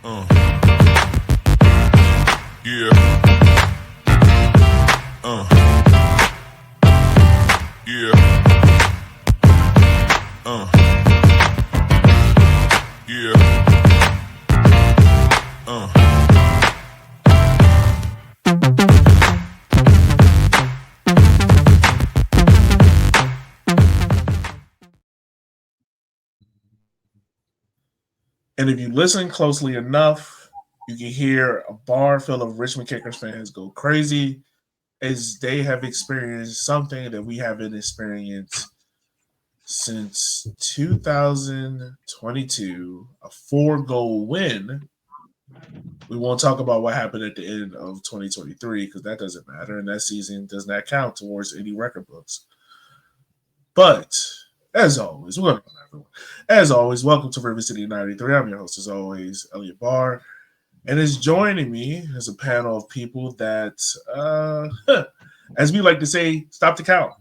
Yeah. Yeah. Yeah. And if you listen closely enough, you can hear a bar full of Richmond Kickers fans go crazy as they have experienced something that we haven't experienced since 2022, a 4-goal win. We won't talk about what happened at the end of 2023 because that doesn't matter, and that season does not count towards any record books. But as always, welcome to Rivercity 93. I'm your host, as always, Elliot Barr, and is joining me is a panel of people that, as we like to say, stop the count.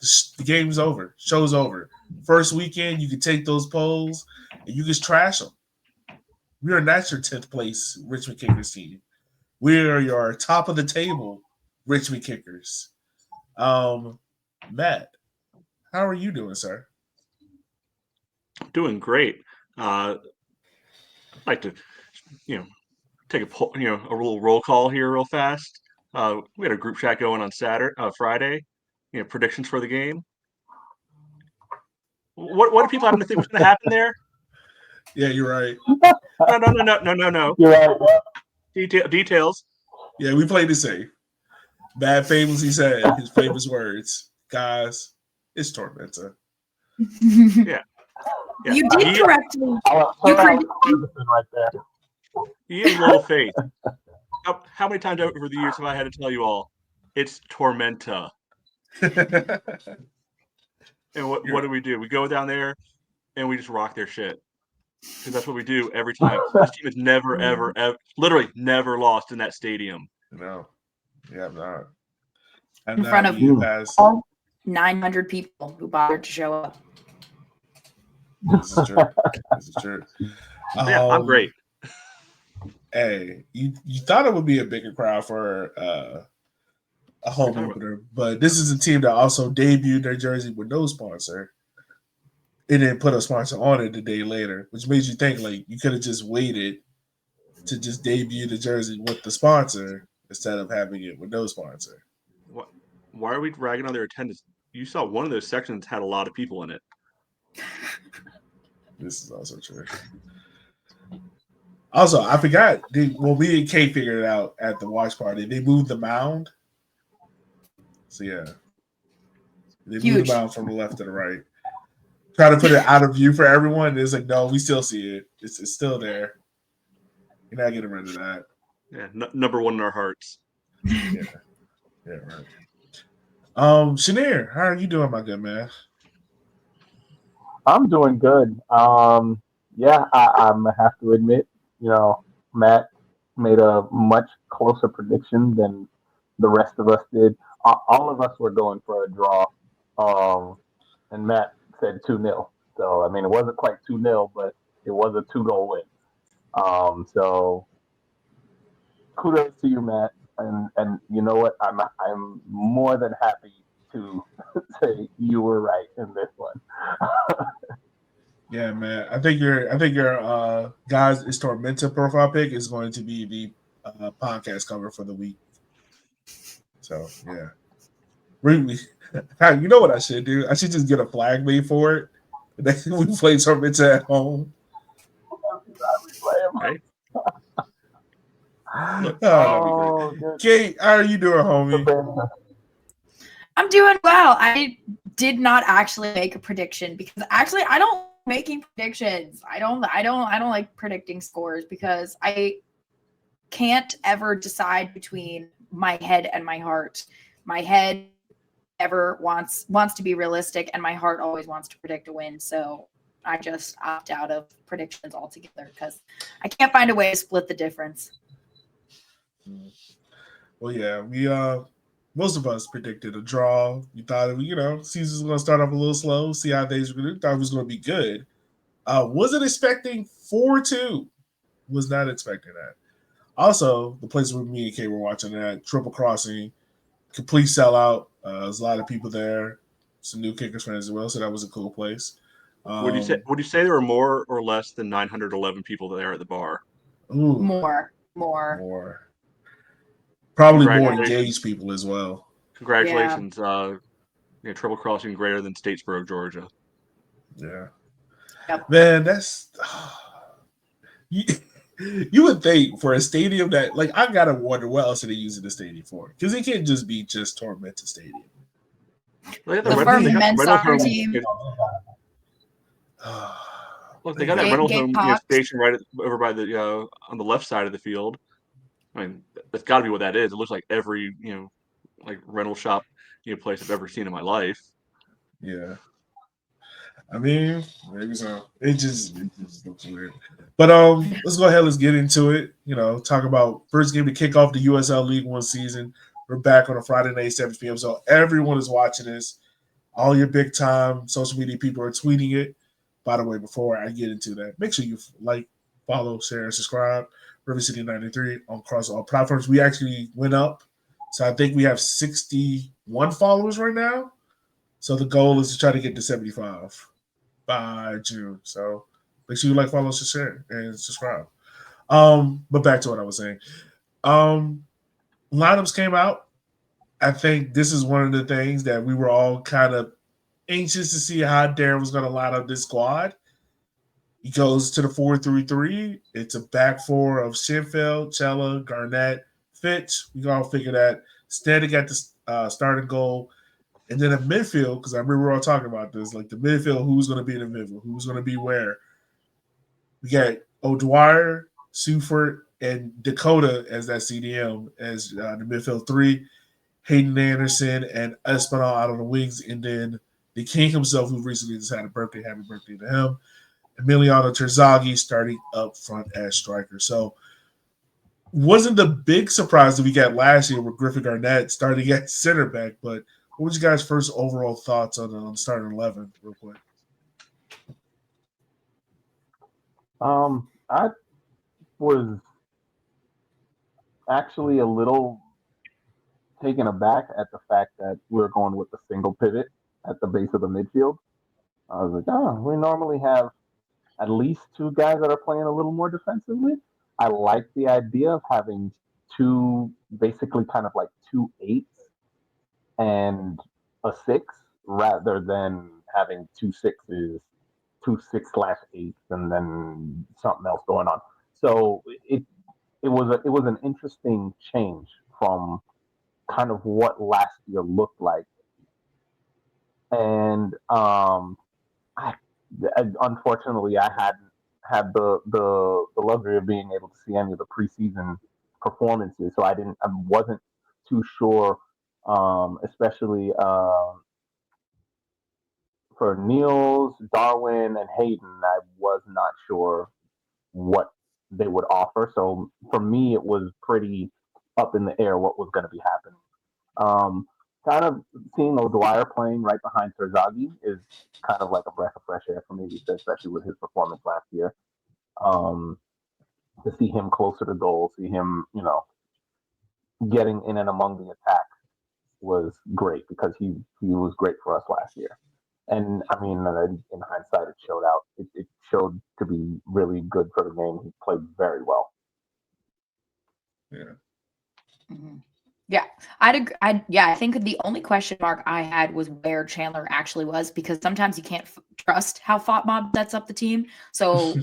The game's over. Show's over. First weekend, you can take those polls and you just trash them. We are not your 10th place Richmond Kickers team. We are your top of the table Richmond Kickers. Matt, how are you doing, sir? Doing great. I'd like to, take a little roll call here real fast. We had a group chat going on Friday. Predictions for the game. What do people happen to think was going to happen there? Yeah, you're right. No. You're right. Details. Yeah, we played the same. Matt famously said his famous words, "Guys, it's Tormenta." Yeah. You did correct me. Right there. He has little faith. How many times over the years have I had to tell you all, it's Tormenta? And what do? We go down there and we just rock their shit. Because that's what we do every time. This team has never, ever, literally never lost in that stadium. No. Yeah, not. In front of you guys. 900 people who bothered to show up. This is true. Yeah, I'm great. Hey, you thought it would be a bigger crowd for a home opener, but this is a team that also debuted their jersey with no sponsor. It didn't put a sponsor on it the day later, which made you think like you could have just waited to just debut the jersey with the sponsor instead of having it with no sponsor. Why are we ragging on their attendance? You saw one of those sections had a lot of people in it. This is also true. Also, I forgot. Me and Kate figured it out at the watch party. They moved the mound. So, yeah. They moved the mound from the left to the right. Try to put it out of view for everyone. It's like, no, we still see it. It's still there. You're not getting rid of that. Yeah, number one in our hearts. Yeah, right. Shanir, how are you doing, my good man? I'm doing good. I have to admit, Matt made a much closer prediction than the rest of us did. All of us were going for a draw, and Matt said 2-0. So, I mean, it wasn't quite 2-0, but it was a 2-goal win. So kudos to you, Matt. And you know what? I'm more than happy to say you were right in this one. Yeah, man. I think your guys is Tormenta profile pic is going to be the podcast cover for the week. So yeah. Really, you know what I should do? I should just get a flag made for it. We play Tormenta at home. Okay. Kate, how are you doing, homie? I'm doing well. I did not actually make a prediction because actually I don't like making predictions. I don't like predicting scores because I can't ever decide between my head and my heart. My head ever wants to be realistic and my heart always wants to predict a win. So I just opt out of predictions altogether because I can't find a way to split the difference. Well, yeah, we most of us predicted a draw. We thought season's going to start off a little slow, see how things were going to. Thought it was going to be good. Wasn't expecting 4-2. Was not expecting that. Also, the place where me and Kay were watching that Triple Crossing, complete sellout. There's a lot of people there, some new Kickers fans as well. So that was a cool place. Would you say there were more or less than 911 people there at the bar? Ooh, More. Probably more engaged people as well. Congratulations, Triple Crossing greater than Statesboro, Georgia. Yeah. Yep. Man, that's you would think for a stadium that I gotta wonder what else are they using the stadium for? Because it can't just be just Tormenta Stadium. They The first men's soccer team. Look, they got that rental home station right over by the on the left side of the field. I mean, that's got to be what that is. It looks like every rental shop place I've ever seen in my life. Yeah. I mean, maybe so. It just looks weird. But let's go ahead. Let's get into it. Talk about first game to kick off the USL League One season. We're back on a Friday night, 7 p.m. So everyone is watching this. All your big time social media people are tweeting it. By the way, before I get into that, make sure you like, follow, share, and subscribe. Rivercity 93 on across all platforms. We actually went up. So I think we have 61 followers right now. So the goal is to try to get to 75 by June. So make sure you like, follow, share, and subscribe. But back to what I was saying. Lineups came out. I think this is one of the things that we were all kind of anxious to see how Darren was going to line up this squad. He goes to the 4-3-3. It's a back four of Shinfield, Chella, Garnett, Fitch. We all figure that. Standing at the starting goal. And then a midfield, because I remember we were all talking about this, the midfield, who's going to be in the midfield, who's going to be where. We got O'Dwyer, Sufert, and Dakota as that CDM as the midfield three. Hayden Anderson and Espinal out on the wings. And then the king himself, who recently just had a birthday, happy birthday to him. Emiliano Terzaghi starting up front as striker. So wasn't the big surprise that we got last year with Griffin Garnett starting at center back, but what was your guys' first overall thoughts on starting 11 real quick? I was actually a little taken aback at the fact that we're going with a single pivot at the base of the midfield. I was like, we normally have at least two guys that are playing a little more defensively. I like the idea of having two, basically kind of like 2 8s and a 6 rather than having 2 6s, 2 6/8s, and then something else going on. So it was an interesting change from kind of what last year looked like. And unfortunately, I hadn't had the luxury of being able to see any of the preseason performances, so I wasn't too sure, especially for Niels, Darwin, and Hayden. I was not sure what they would offer, so for me, it was pretty up in the air what was going to be happening. Kind of seeing O'Dwyer playing right behind Terzaghi is kind of like a breath of fresh air for me, especially with his performance last year. To see him closer to goal, see him, getting in and among the attack was great because he was great for us last year. And I mean, in hindsight, it showed out. It showed to be really good for the game. He played very well. Yeah. Mm-hmm. Yeah, I think the only question mark I had was where Chandler actually was, because sometimes you can't trust how Fotmob sets up the team. So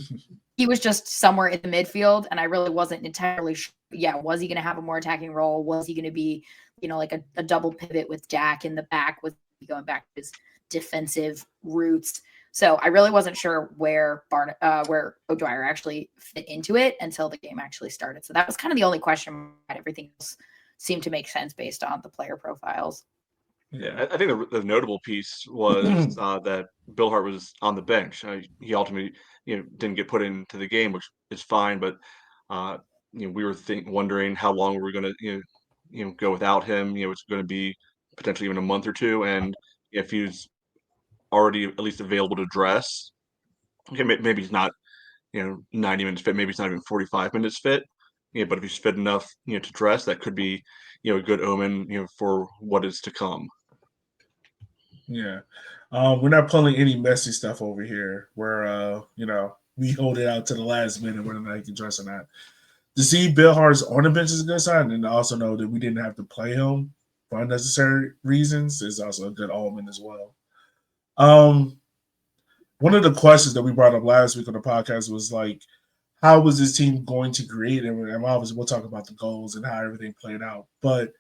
he was just somewhere in the midfield, and I really wasn't entirely sure. Yeah, was he going to have a more attacking role? Was he going to be, like a double pivot with Jack in the back? Was he going back to his defensive roots? So I really wasn't sure where O'Dwyer actually fit into it until the game actually started. So that was kind of the only question. Everything else seemed to make sense based on the player profiles. Yeah, I think the notable piece was that Bill Hart was on the bench. He ultimately, didn't get put into the game, which is fine. But we were wondering how long were we going to, go without him. It's going to be potentially even a month or two, and if he's already at least available to dress, okay, maybe he's not, 90 minutes fit. Maybe it's not even 45 minutes fit. But if he's fit enough, to dress, that could be, a good omen, for what is to come. Yeah. We're not pulling any messy stuff over here where, we hold it out to the last minute whether or not he can dress or not. To see Bill Hart's on the bench is a good sign, and also know that we didn't have to play him for unnecessary reasons is also a good omen as well. One of the questions that we brought up last week on the podcast was like, how was this team going to create? And obviously we'll talk about the goals and how everything played out. But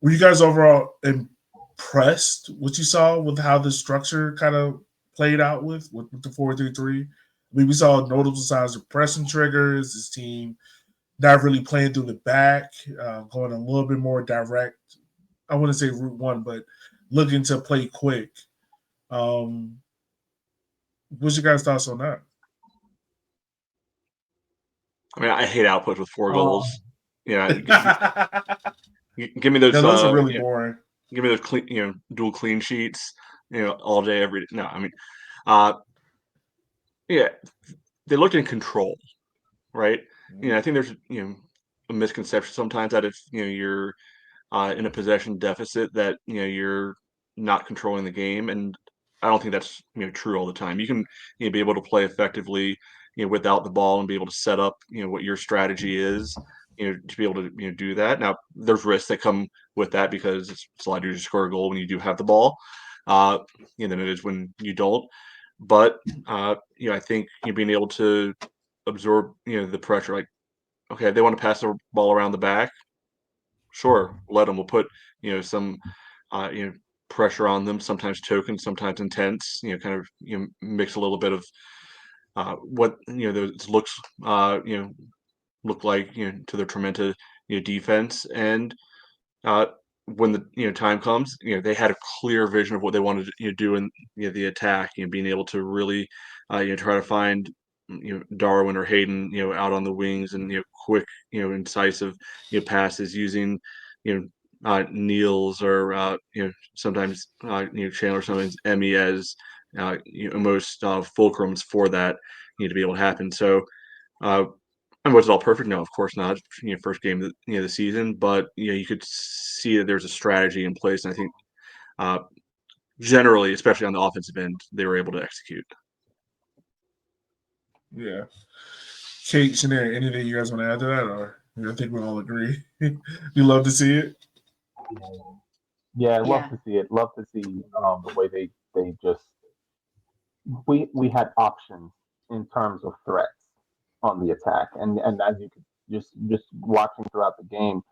were you guys overall impressed what you saw with how the structure kind of played out with the 4-3-3? I mean, we saw notable signs of pressing triggers. This team not really playing through the back, going a little bit more direct. I wouldn't say route one, but looking to play quick. What's your guys' thoughts on that? I mean, I hate outputs with 4 goals. Yeah, give me those. Those are really boring. Give me those clean, dual clean sheets. All day, every day. No, I mean, yeah, they looked in control, right? I think there's a misconception sometimes that if you're in a possession deficit that you're not controlling the game, and I don't think that's true all the time. You can be able to play effectively without the ball and be able to set up what your strategy is to be able to do that. Now there's risks that come with that because it's a lot easier to score a goal when you do have the ball than it is when you don't. But I think being able to absorb the pressure, like, okay, they want to pass the ball around the back, sure, let them. We'll put some pressure on them, sometimes token, sometimes intense, kind of mix a little bit of what those looks look like to the Tormenta defense. And when the time comes, they had a clear vision of what they wanted to do in the attack, being able to really try to find Darwin or Hayden out on the wings and quick incisive passes using Niels or sometimes Chandler, sometimes Emmy as most fulcrums for that to be able to happen. So and was it all perfect? No, of course not. First game of the season, but you could see that there's a strategy in place, and I think generally, especially on the offensive end, they were able to execute. Yeah. Kate, Shanae, anything you guys want to add to that, or I think we all agree? You love to see it. Yeah, love to see it. Love to see the way they just we had options in terms of threats on the attack, and as you could just watching throughout the game,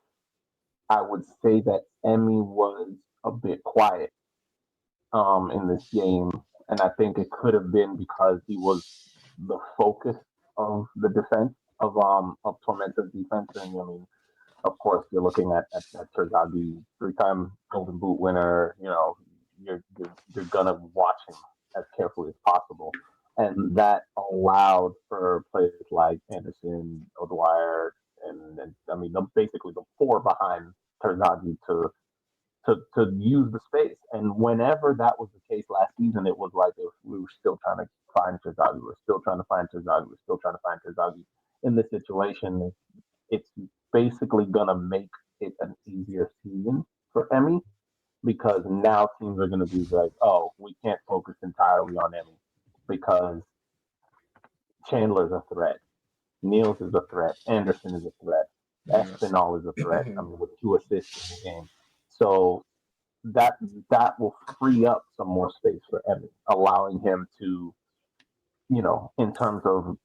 I would say that Emmy was a bit quiet in this game, and I think it could have been because he was the focus of the defense of Tormenta's defense. And I mean, of course, you're looking at Terzaghi, 3-time Golden Boot winner. You're gonna watch him as carefully as possible, and that allowed for players like Anderson, O'Dwyer, and I mean, basically the 4 behind Terzaghi to use the space. And whenever that was the case last season, it was like if we were still trying to find Terzaghi. We're still trying to find Terzaghi. We're still trying to find Terzaghi. In this situation, it's basically going to make it an easier season for Emmy because now teams are going to be like, oh, we can't focus entirely on Emmy because Chandler's a threat. Niels is a threat. Anderson is a threat. Espinal is a threat. I mean, with 2 assists in the game. So that will free up some more space for Evan, allowing him to, in terms of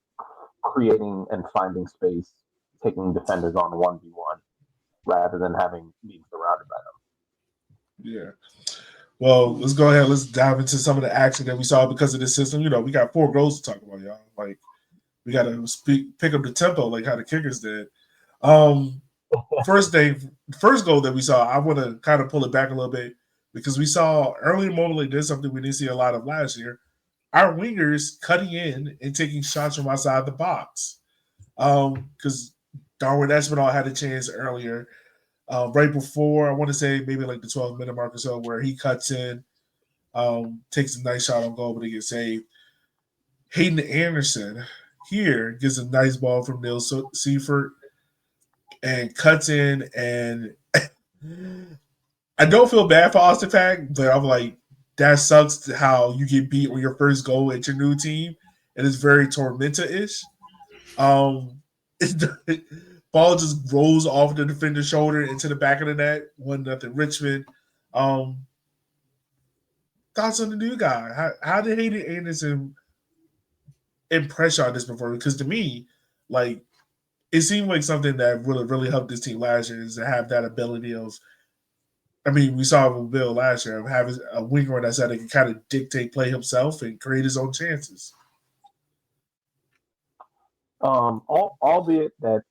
creating and finding space, taking defenders on 1v1 rather than being surrounded by them. Yeah. Well, let's go ahead. Let's dive into some of the action that we saw because of this system. We got 4 goals to talk about, y'all. Like, we got to pick up the tempo like how the Kickers did. First goal that we saw, I want to kind of pull it back a little bit because we saw early moment did something we didn't see a lot of last year. Our wingers cutting in and taking shots from outside the box. Because Darwin Espinal had a chance earlier, right before, I want to say maybe like the 12-minute mark or so, where he cuts in, takes a nice shot on goal, but he gets saved. Hayden Anderson, here gets a nice ball from Neil Seifert and cuts in, and I don't feel bad for Austin Pack, but I'm like, that sucks how you get beat on your first goal at your new team, and it's very Tormenta-ish. Ball just rolls off the defender's shoulder into the back of the net. 1-0 Richmond. Thoughts on the new guy? How did Hayden Anderson impress you on this before? Because to me, like, it seemed like something that really helped this team last year is to have that ability of, I mean, we saw it with Bill last year, of having a winger on that side that can kind of dictate play himself and create his own chances. Albeit that,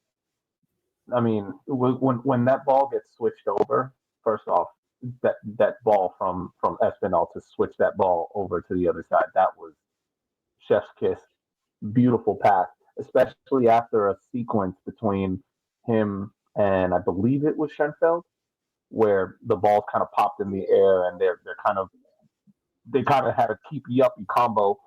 I mean, when that ball gets switched over, first off, that ball from Espinal to switch that ball over to the other side, that was chef's kiss, beautiful pass, especially after a sequence between him and I believe it was Schoenfeld, where the ball kind of popped in the air and they kind of had a keepy uppy combo,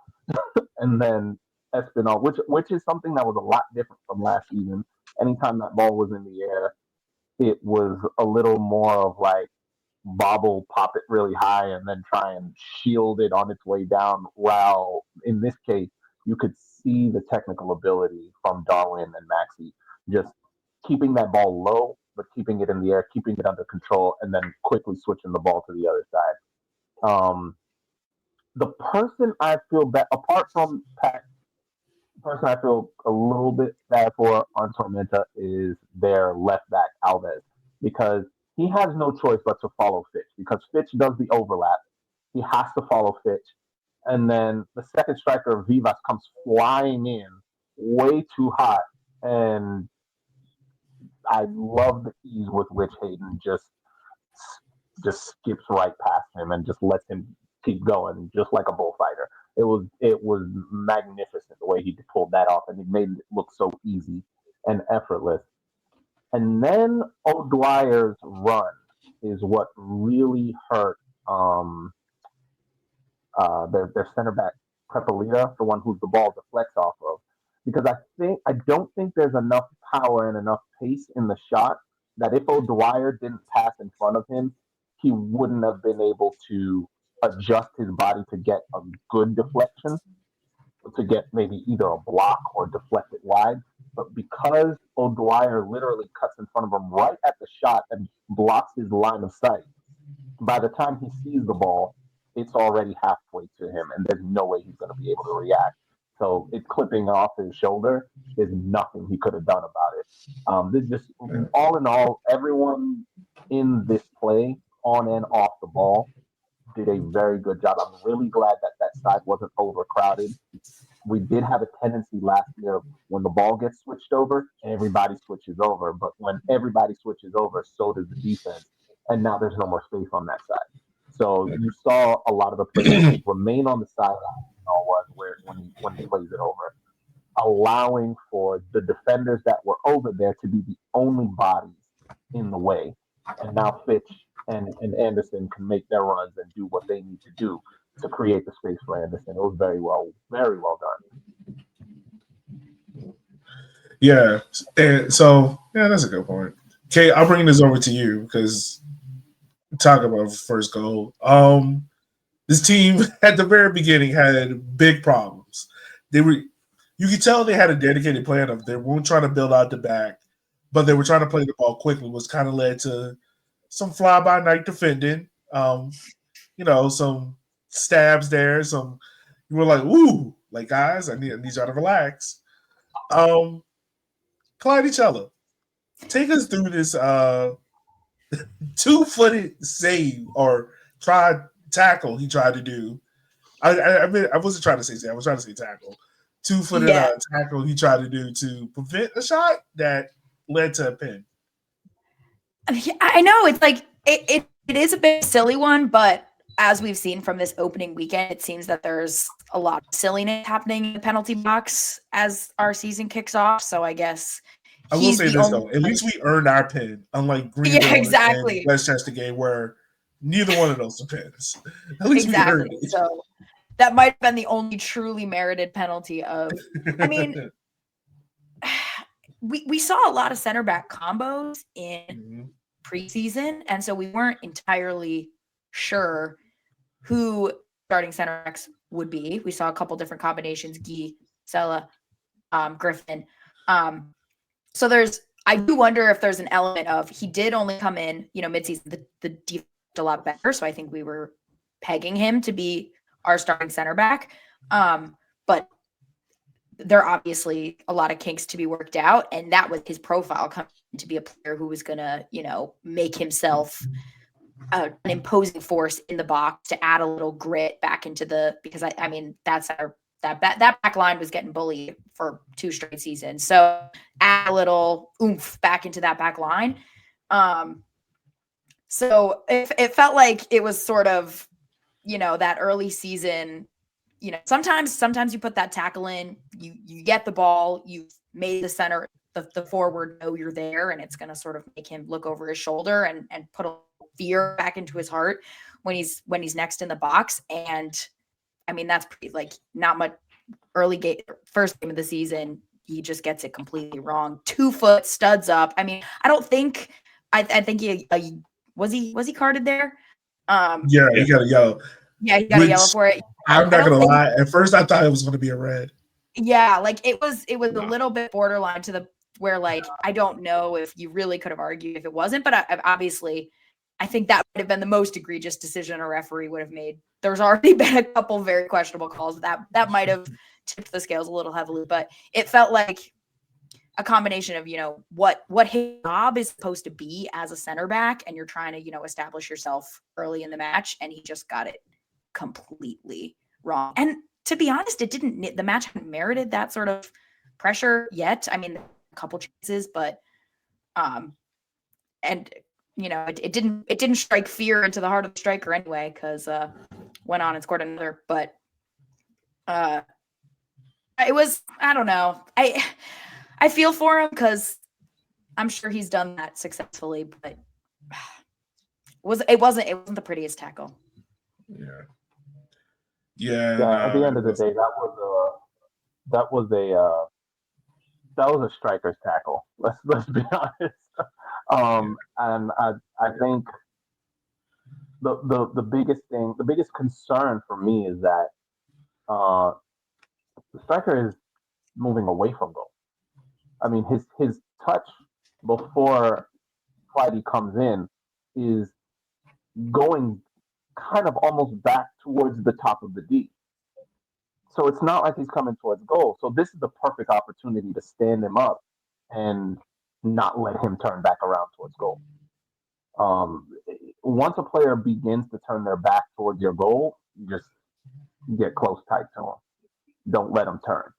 and then Espinal, which is something that was a lot different from last season. Anytime that ball was in the air, it was a little more of like bobble, pop it really high, and then try and shield it on its way down. While in this case, you could see the technical ability from Darwin and Maxi, just keeping that ball low, but keeping it in the air, keeping it under control, and then quickly switching the ball to the other side. The person I feel bad, apart from Pat, the person I feel a little bit bad for on Tormenta is their left back, Alves, because he has no choice but to follow Fitch, because Fitch does the overlap. He has to follow Fitch. And then the second striker, Vivas, comes flying in way too hot. And I love the ease with which Hayden just skips right past him and just lets him keep going, just like a bullfighter. It was magnificent the way he pulled that off, and he made it look so easy and effortless. And then O'Dwyer's run is what really hurt their center back, Prepolita, the one who the ball deflects off of. Because I don't think there's enough power and enough pace in the shot that if O'Dwyer didn't pass in front of him, he wouldn't have been able to adjust his body to get a good deflection, to get maybe either a block or deflect it wide. But because O'Dwyer literally cuts in front of him right at the shot and blocks his line of sight, by the time he sees the ball, it's already halfway to him, and there's no way he's going to be able to react. So it clipping off his shoulder is nothing he could have done about it. This just all in all, everyone in this play, on and off the ball, did a very good job. I'm really glad that side wasn't overcrowded. We did have a tendency last year when the ball gets switched over, everybody switches over. But when everybody switches over, so does the defense. And now there's no more space on that side. So you saw a lot of the players remain on the sideline when he plays it over, allowing for the defenders that were over there to be the only bodies in the way. And now Fitch and Anderson can make their runs and do what they need to do to create the space for Anderson. It was very well done. Yeah, and so that's a good point. Okay, I'll bring this over to you because talk about first goal. This team at the very beginning had big problems. You could tell they had a dedicated plan of they weren't trying to build out the back, but they were trying to play the ball quickly, which kind of led to some fly-by-night defending. Some stabs there. You were like, "Ooh, like guys, I need y'all to relax." Clyde, take us through this 2-footed save or tackle he tried to do. I wasn't trying to say save. I was trying to say tackle. 2-footed tackle he tried to do to prevent a shot that led to a pin. I know it's like it is a bit silly one, but as we've seen from this opening weekend, it seems that there's a lot of silliness happening in the penalty box as our season kicks off. So I guess I will say this though: at least we earned our pin, unlike Greenville and Westchester game, where neither one of those were pins. At least we earned it. So that might have been the only truly merited penalty of. I mean, we saw a lot of center back combos in Mhm. preseason, and so we weren't entirely sure who starting center backs would be. We saw a couple different combinations: Guy, Sella, Griffin. So I do wonder if there's an element of he did only come in, midseason. The defense a lot better, so I think we were pegging him to be our starting center back. But there are obviously a lot of kinks to be worked out, and that was his profile coming to be a player who was gonna, make himself an imposing force in the box to add a little grit back into because I mean that back line was getting bullied for 2 straight seasons. So add a little oomph back into that back line. So it felt like it was sort of, that early season, sometimes you put that tackle in, you get the ball, you've made the center, the forward know you're there, and it's going to sort of make him look over his shoulder and put a fear back into his heart when he's next in the box. And I mean, that's pretty, like, not much first game of the season. He just gets it completely wrong. 2-foot studs up. I mean, I don't think, I think he was he carded there? Yeah, he got a yellow. Yeah, he got a yellow for it. I'm not gonna lie. At first, I thought it was gonna be a red. Yeah, like it was a little bit borderline to the where, like, I don't know if you really could have argued if it wasn't, but obviously, I think that would have been the most egregious decision a referee would have made. There's already been a couple very questionable calls that might have tipped the scales a little heavily, but it felt like a combination of, what his job is supposed to be as a center back, and you're trying to, establish yourself early in the match, and he just got it completely wrong. And to be honest, the match hadn't merited that sort of pressure yet. I mean, a couple chances, but and it didn't strike fear into the heart of the striker anyway, because went on and scored another. But it was, I don't know. I feel for him because I'm sure he's done that successfully, but it wasn't the prettiest tackle. Yeah. At the end of the day, that was a striker's tackle. Let's be honest. And I think the biggest concern for me is that the striker is moving away from goal. I mean, his touch before Whitey comes in is going kind of almost back towards the top of the D. So it's not like he's coming towards goal. So this is the perfect opportunity to stand him up and not let him turn back around towards goal. Once a player begins to turn their back towards your goal, you just get close tight to him. Don't let him turn.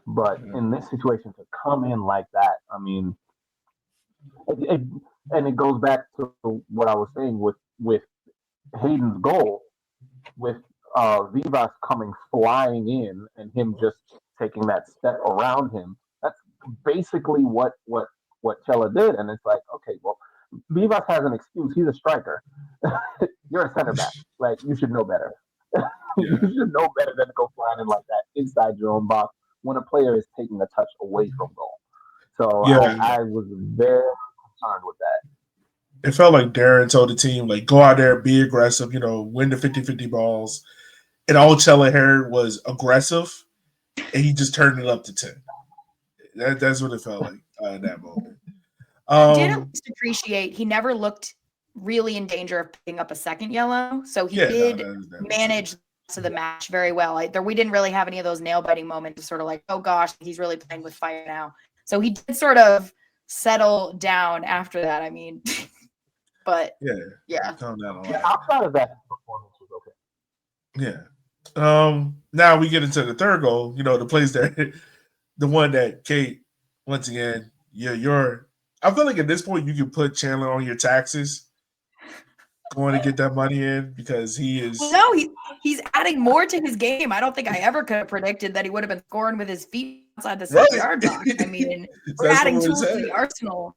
But in this situation, to come in like that, I mean, and it goes back to what I was saying with Hayden's goal, with Vivas coming flying in and him just taking that step around him. That's basically what Chella did, and it's like, okay, well, Vivas has an excuse. He's a striker. You're a center back. Like, you should know better. You should know better than to go flying in like that inside your own box when a player is taking a touch away from goal. So I was very concerned with that. It felt like Darren told the team, like, go out there, be aggressive, win the 50-50 balls. And all Chella heard was aggressive, and he just turned it up to 10. That's what it felt like in that moment. I did at least appreciate he never looked really in danger of picking up a second yellow. So he did manage to the match very well. We didn't really have any of those nail-biting moments of sort of like, oh gosh, he's really playing with fire now. So he did sort of settle down after that. I mean, but yeah. Calm down a lot. Yeah, outside of that, performance was okay. Yeah. Now we get into the third goal. The place that the one that Kate, once again, I feel like at this point you can put Chandler on your taxes going to get that money in, because he is. Well, no, he's adding more to his game. I don't think I ever could have predicted that he would have been scoring with his feet outside the 6-yard box. I mean, we're adding tools to the arsenal.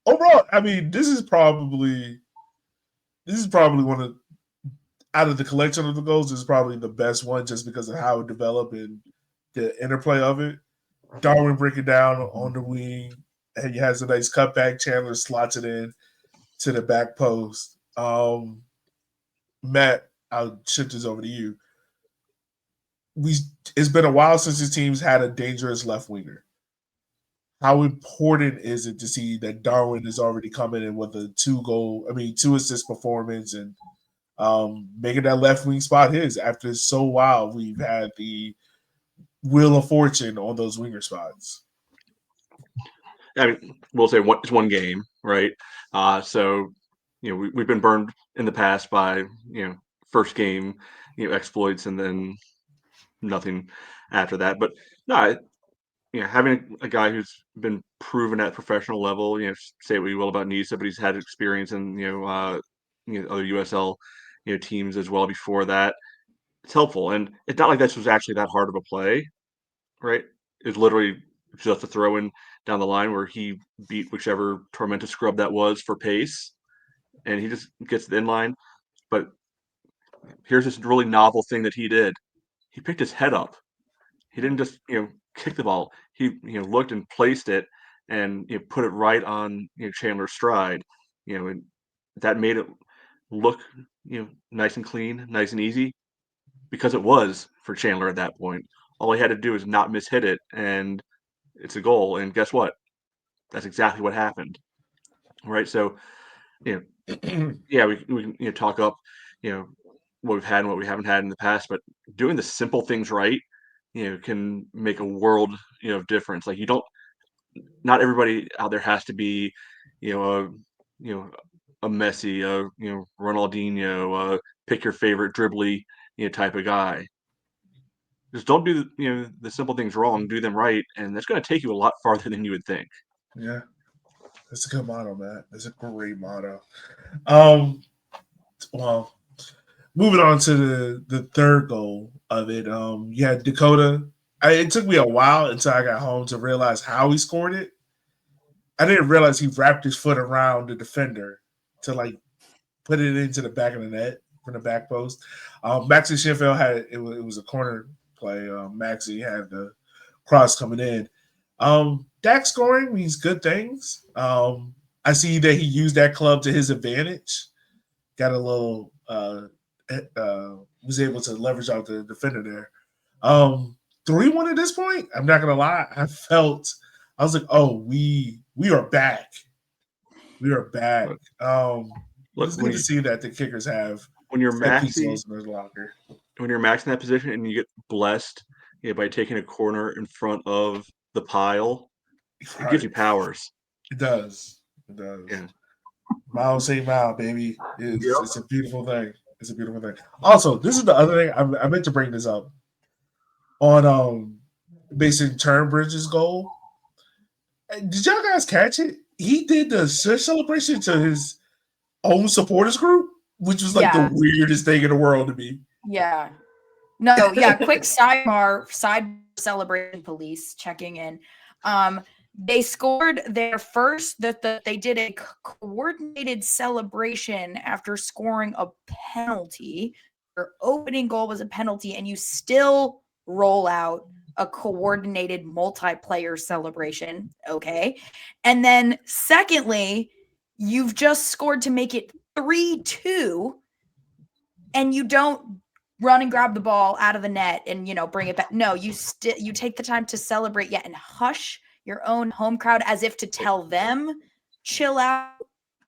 Overall, I mean, this is probably one of, out of the collection of the goals, this is probably the best one, just because of how it developed and the interplay of it. Darwin breaking down on the wing, and he has a nice cutback. Chandler slots it in to the back post. Matt, I'll shift this over to you. It's been a while since the team's had a dangerous left winger. How important is it to see that Darwin is already coming in with a 2-assist performance and making that left wing spot his after so while we've had the wheel of fortune on those winger spots? I mean, we'll say it's one game, right? So, we've been burned in the past by, first game, exploits and then nothing after that. But no, having a guy who's been proven at professional level, say what you will about Nisa, but he's had experience in, other USL, teams as well before that. It's helpful. And it's not like this was actually that hard of a play, right? It's literally just a throw in down the line where he beat whichever Tormenta scrub that was for pace, and he just gets the inline. But here's this really novel thing that he did. He picked his head up. He didn't just kick the ball. He looked and placed it and put it right on Chandler's stride. And that made it look nice and clean, nice and easy, because it was for Chandler at that point. All he had to do is not mishit it, and it's a goal. And guess what? That's exactly what happened. Right. So, yeah, we can talk up, what we've had and what we haven't had in the past, but doing the simple things right, can make a world, of difference. Like not everybody out there has to be, a Messi, Ronaldinho, pick your favorite dribbly, type of guy. Just don't do the simple things wrong. Do them right, and that's going to take you a lot farther than you would think. Yeah, that's a good motto, Matt. That's a great motto. Well, moving on to the third goal of it. You had Dakota. It took me a while until I got home to realize how he scored it. I didn't realize he wrapped his foot around the defender to put it into the back of the net from the back post. Maxie Shinfield had it was a corner play. Maxie had the cross coming in. Dak scoring means good things. I see that he used that club to his advantage. Got a little was able to leverage out the defender there. 3-1 at this point. I'm not gonna lie. I was like, oh, we are back. We are back. It's good to see that the Kickers have when you're maxing in their locker. When you're maxing that position and you get blessed by taking a corner in front of the pile, it gives you powers. It does. Yeah. Mile St. Mile, baby. It's a beautiful thing. It's a beautiful thing. Also, this is the other thing I meant to bring this up. On Mason Turnbridge's goal. Did y'all guys catch it? He did the celebration to his own supporters group, which was the weirdest thing in the world to me. Yeah. No, yeah, quick side celebration police checking in. They scored their first they did a coordinated celebration after scoring a penalty. Their opening goal was a penalty, and you still roll out a coordinated multiplayer celebration. Okay. And then secondly, you've just scored to make it 3-2, and you don't run and grab the ball out of the net and bring it back. No, you take the time to celebrate and hush your own home crowd as if to tell them, chill out.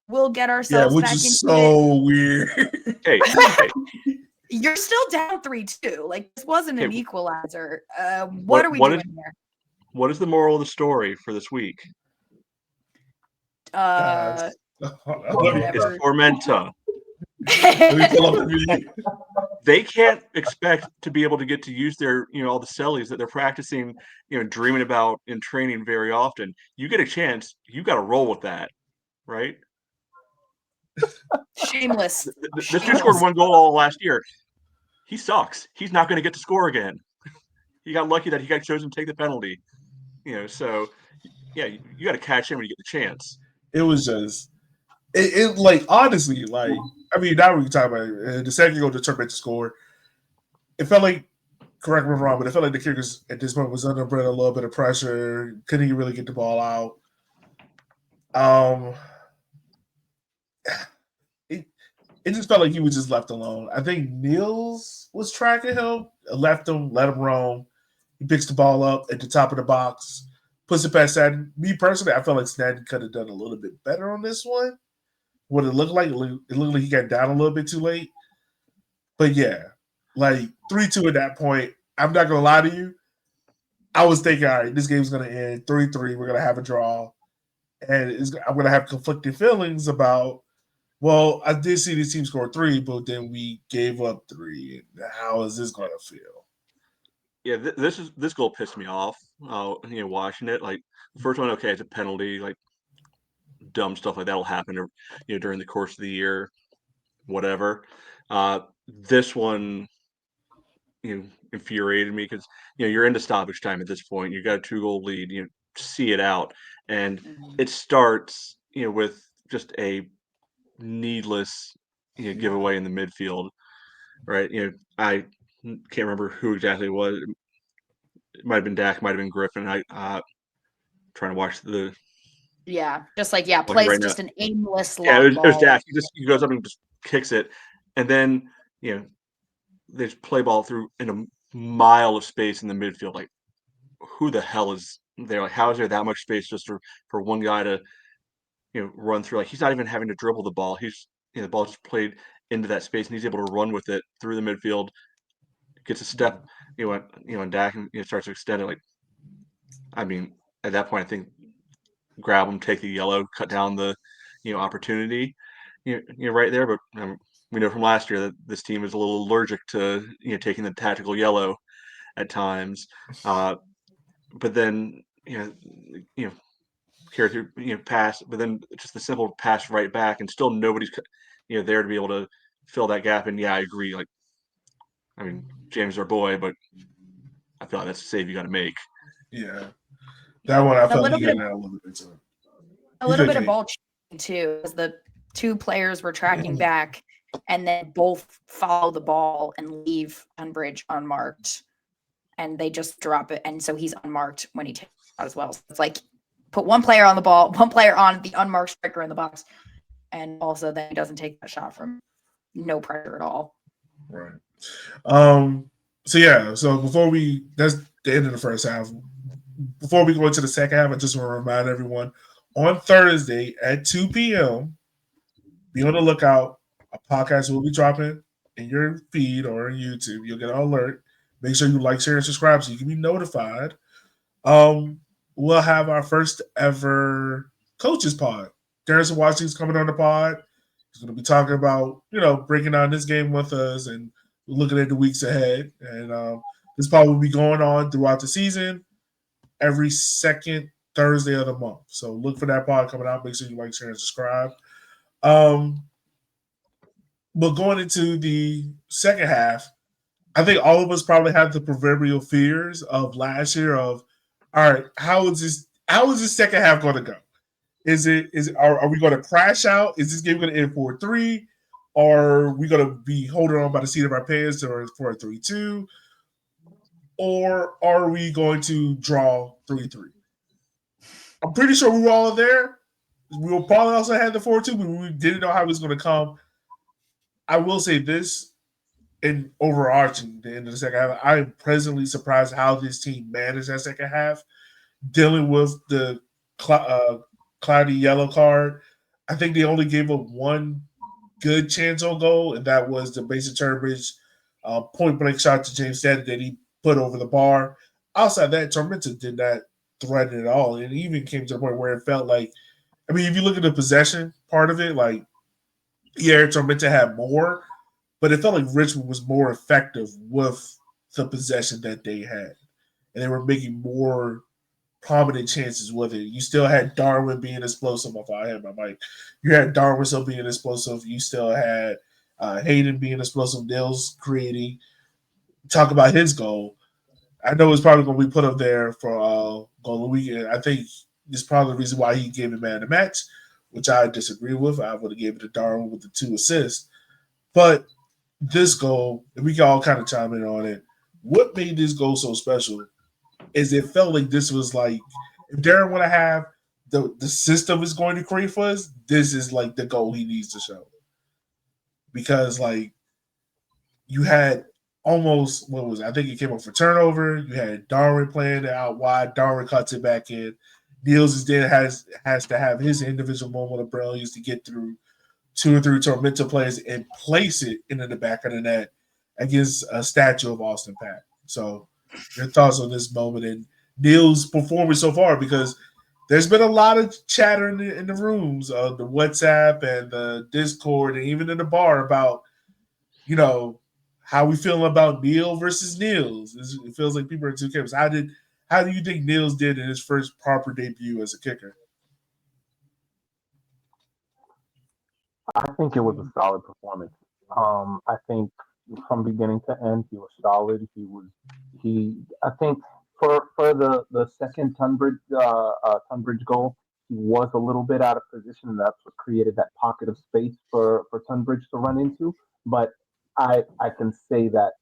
We'll get ourselves which back is into so weird. Hey. You're still down 3-2. This wasn't an equalizer. What are we doing here? What is the moral of the story for this week? It's Tormenta. They can't expect to be able to get to use their, all the sellies that they're practicing, dreaming about in training very often. You get a chance, you got to roll with that, right? Shameless. This dude scored one goal all last year. He sucks. He's not going to get to score again. He got lucky that he got chosen to take the penalty. So yeah, you got to catch him when you get the chance. It was just, honestly, I mean, now we can talk about it. The second goal, the Tormenta scored. It felt like correct me if I'm wrong, but I felt like the Kickers at this point was under a little bit of pressure. Couldn't even really get the ball out. It just felt like he was just left alone. I think Niels was tracking him, left him, let him roam. He picks the ball up at the top of the box, puts it past Stanton. Me personally, I felt like Stanton could have done a little bit better on this one. What it looked like, it looked like he got down a little bit too late. But yeah, like 3-2 at that point. I'm not gonna lie to you. I was thinking, all right, this game's gonna end 3-3. We're gonna have a draw, and I'm gonna have conflicting feelings about. Well, I did see this team score 3, but then we gave up 3. And how is this gonna feel? Yeah, this goal pissed me off. Watching it, like the first one, okay, it's a penalty, like dumb stuff like that'll happen, during the course of the year, whatever. This one, infuriated me because you're into stoppage time at this point. You got a 2-goal lead. See it out, and it starts with just a needless giveaway in the midfield, right? I can't remember who exactly it was. It might have been Dak, might have been Griffin. Trying to watch the just plays right just now. an aimless long Yeah, it was ball. Dak. He goes up and just kicks it, and then they just play ball through in a mile of space in the midfield. Like, who the hell is there? Like, how is there that much space just for one guy to run through? Like, he's not even having to dribble the ball. He's the ball just played into that space, and he's able to run with it through the midfield. Gets a step, and Dak starts to extend it. Like, I mean, at that point, I think grab him, take the yellow, cut down the opportunity, right there. But we know from last year that this team is a little allergic to taking the tactical yellow at times. But then carry through pass, but then just the simple pass right back, and still nobody's there to be able to fill that gap. And yeah, I agree. Like, I mean, James is our boy, but I feel like that's a save you got to make. Yeah, that one I felt like he got bit a little bit to it. A little bit of ball chasing too, as the 2 players were tracking back, and then both follow the ball and leave Unbridge unmarked, and they just drop it, and so he's unmarked when he takes it out as well. So it's like put one player on the ball, one player on the unmarked striker in the box, and also then he doesn't take that shot from no pressure at all. Right. So before that's the end of the first half. Before we go into the second half, I just want to remind everyone on Thursday at 2 p.m., be on the lookout. A podcast will be dropping in your feed or on YouTube. You'll get an alert. Make sure you like, share, and subscribe so you can be notified. We'll have our first ever coaches pod. Darren Washington's coming on the pod. He's going to be talking about, breaking down this game with us and looking at the weeks ahead. And this pod will be going on throughout the season, every second Thursday of the month. So look for that pod coming out. Make sure you like, share, and subscribe. But going into the second half, I think all of us probably have the proverbial fears of last year of, all right, how is this second half going to go? Are we going to crash out? Is this game going to end 4-3? Or are we going to be holding on by the seat of our pants for a 3-2? Or are we going to draw 3-3? I'm pretty sure we were all there. We will probably also had the 4-2, but we didn't know how it was going to come. I will say this, in overarching the end of the second half, I am pleasantly surprised how this team managed that second half, dealing with the cloudy yellow card. I think they only gave up one good chance on goal, and that was the Mason Turbridge point-blank shot to James Stanton that he put over the bar. Outside that, Tormenta did not threaten at all. And it even came to the point where it felt like, I mean, if you look at the possession part of it, like, yeah, Tormenta had more, but it felt like Richmond was more effective with the possession that they had. And they were making more prominent chances with it. You still had Darwin being explosive. If I had my mic, you had Darwin still being explosive. You still had Hayden being explosive. Nils creating. Talk about his goal. I know it's probably going to be put up there for goal of the weekend. I think it's probably the reason why he gave it man of the match, which I disagree with. I would have gave it to Darwin with the 2 assists. But this goal, and we can all kind of chime in on it, what made this goal so special is it felt like this was like, if Darren want to have the system is going to create for us, this is like the goal he needs to show. Because like you had almost, what was it? I think it came up for turnover. You had Darwin playing it out wide. Darwin cuts it back in. Niels is then has to have his individual moment of brilliance to get through 2 or 3 Tormenta players and place it into the back of the net against a statue of Austin Pack. So your thoughts on this moment and Niels' performance so far, because there's been a lot of chatter in the rooms, the WhatsApp and the Discord and even in the bar about, you know, how we feeling about Neil versus Niels. It feels like people are in two camps. How do you think Niels did in his first proper debut as a kicker? I think it was a solid performance. I think from beginning to end, he was solid. I think for the second Tunbridge goal, he was a little bit out of position, and that's what created that pocket of space for Tunbridge to run into. But I can say that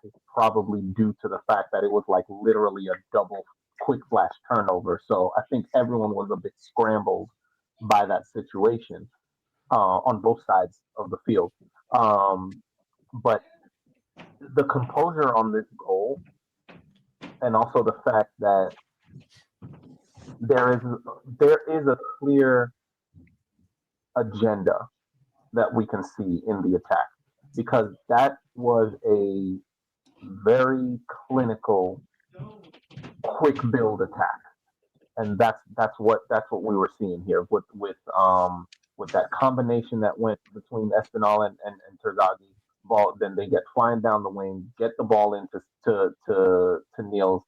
is probably due to the fact that it was like literally a double quick flash turnover. So I think everyone was a bit scrambled by that situation on both sides of the field. But the composure on this goal, and also the fact that there is a clear agenda that we can see in the attack, because that was a very clinical, quick build attack, and that's what we were seeing here with that combination that went between Espinal and Terzaghi. Ball, then they get flying down the wing, get the ball into to Niels,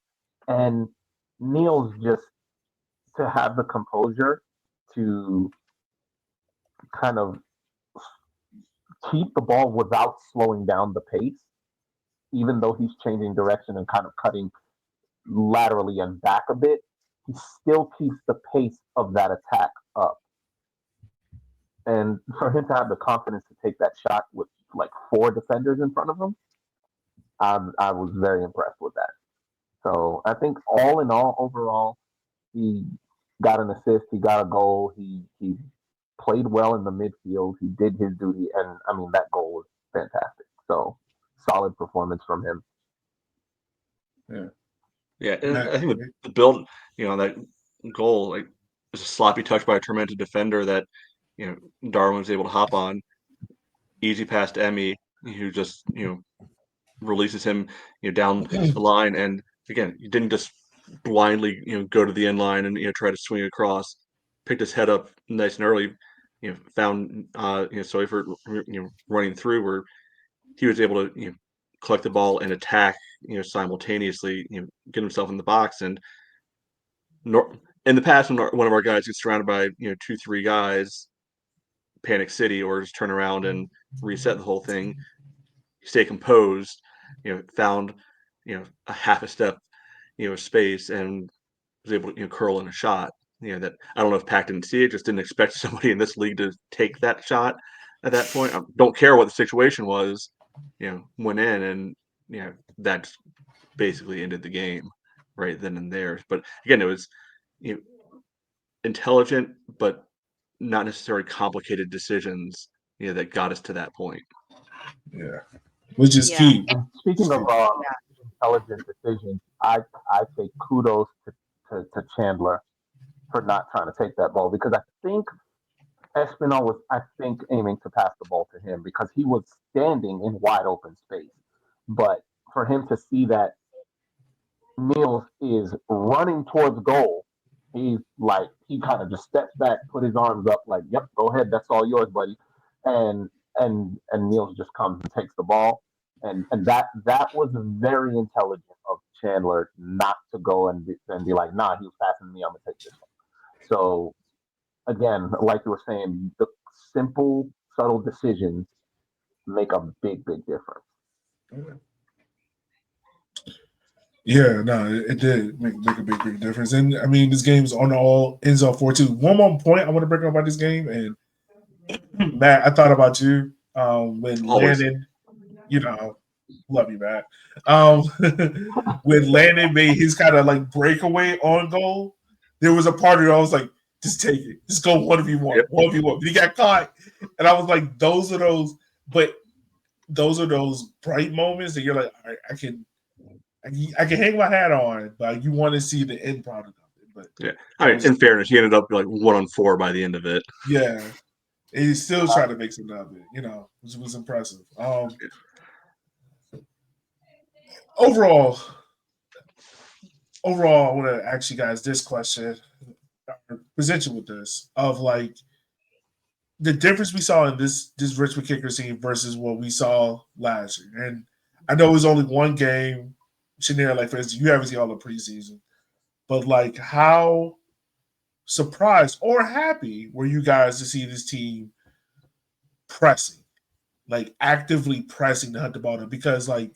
and Niels just to have the composure to kind of keep the ball without slowing down the pace, even though he's changing direction and kind of cutting laterally and back a bit, he still keeps the pace of that attack up. And for him to have the confidence to take that shot with like 4 defenders in front of him, I was very impressed with that. So I think all in all, overall, he got an assist, he got a goal, he played well in the midfield, he did his duty, and I mean that goal was fantastic. So solid performance from him. Yeah, and I think the build, that goal, like, was a sloppy touch by a Tormenta defender that, Darwin was able to hop on. Easy pass to Emmy, who just, releases him, down the line. And again, he didn't just blindly, go to the end line and, try to swing across. Picked his head up nice and early, found, Seufert, running through, where he was able to, collect the ball and attack, simultaneously, get himself in the box. And in the past, when one of our guys gets surrounded by, 2-3 guys, Panic City, or just turn around and reset the whole thing, stay composed, found, a half a step, space, and was able to, curl in a shot. That I don't know if Pac didn't see it, just didn't expect somebody in this league to take that shot at that point. I don't care what the situation was, went in, and that basically ended the game right then and there. But again, it was intelligent, but not necessarily complicated decisions, that got us to that point. Yeah, which is key. And speaking of intelligent decisions, I say kudos to Chandler for not trying to take that ball, because I think Espinal was, aiming to pass the ball to him because he was standing in wide open space. But for him to see that Niels is running towards goal, he kind of just steps back, put his arms up, like, "Yep, go ahead, that's all yours, buddy." And Niels just comes and takes the ball, and that was very intelligent of Chandler not to go and be like, "Nah, he was passing me, I'm gonna take this one." So again, like you were saying, the simple, subtle decisions make a big difference. Yeah, no, it did make a big difference. And I mean, this game's ends on 4-2. One more point I want to bring up about this game, and Matt, I thought about you when Landon, Love you, Matt. When Landon made his kind of like breakaway on goal, there was a part of it I was like, just take it. Just go 1v1. Yep. 1v1. But he got caught. And I was like, those are those bright moments that you're like, all right, I can hang my hat on, but you want to see the end product of it. But yeah, I mean, in fairness, he ended up like 1-on-4 by the end of it. yeah. And he's still trying to make something of it, which was impressive. Overall, I want to ask you guys this question, present you with this, of like the difference we saw in this Richmond Kickers team versus what we saw last year. And I know it was only one game. Shania, like for instance, you haven't seen all the preseason, but like how surprised or happy were you guys to see this team pressing, like actively pressing to hunt the ball down? Because like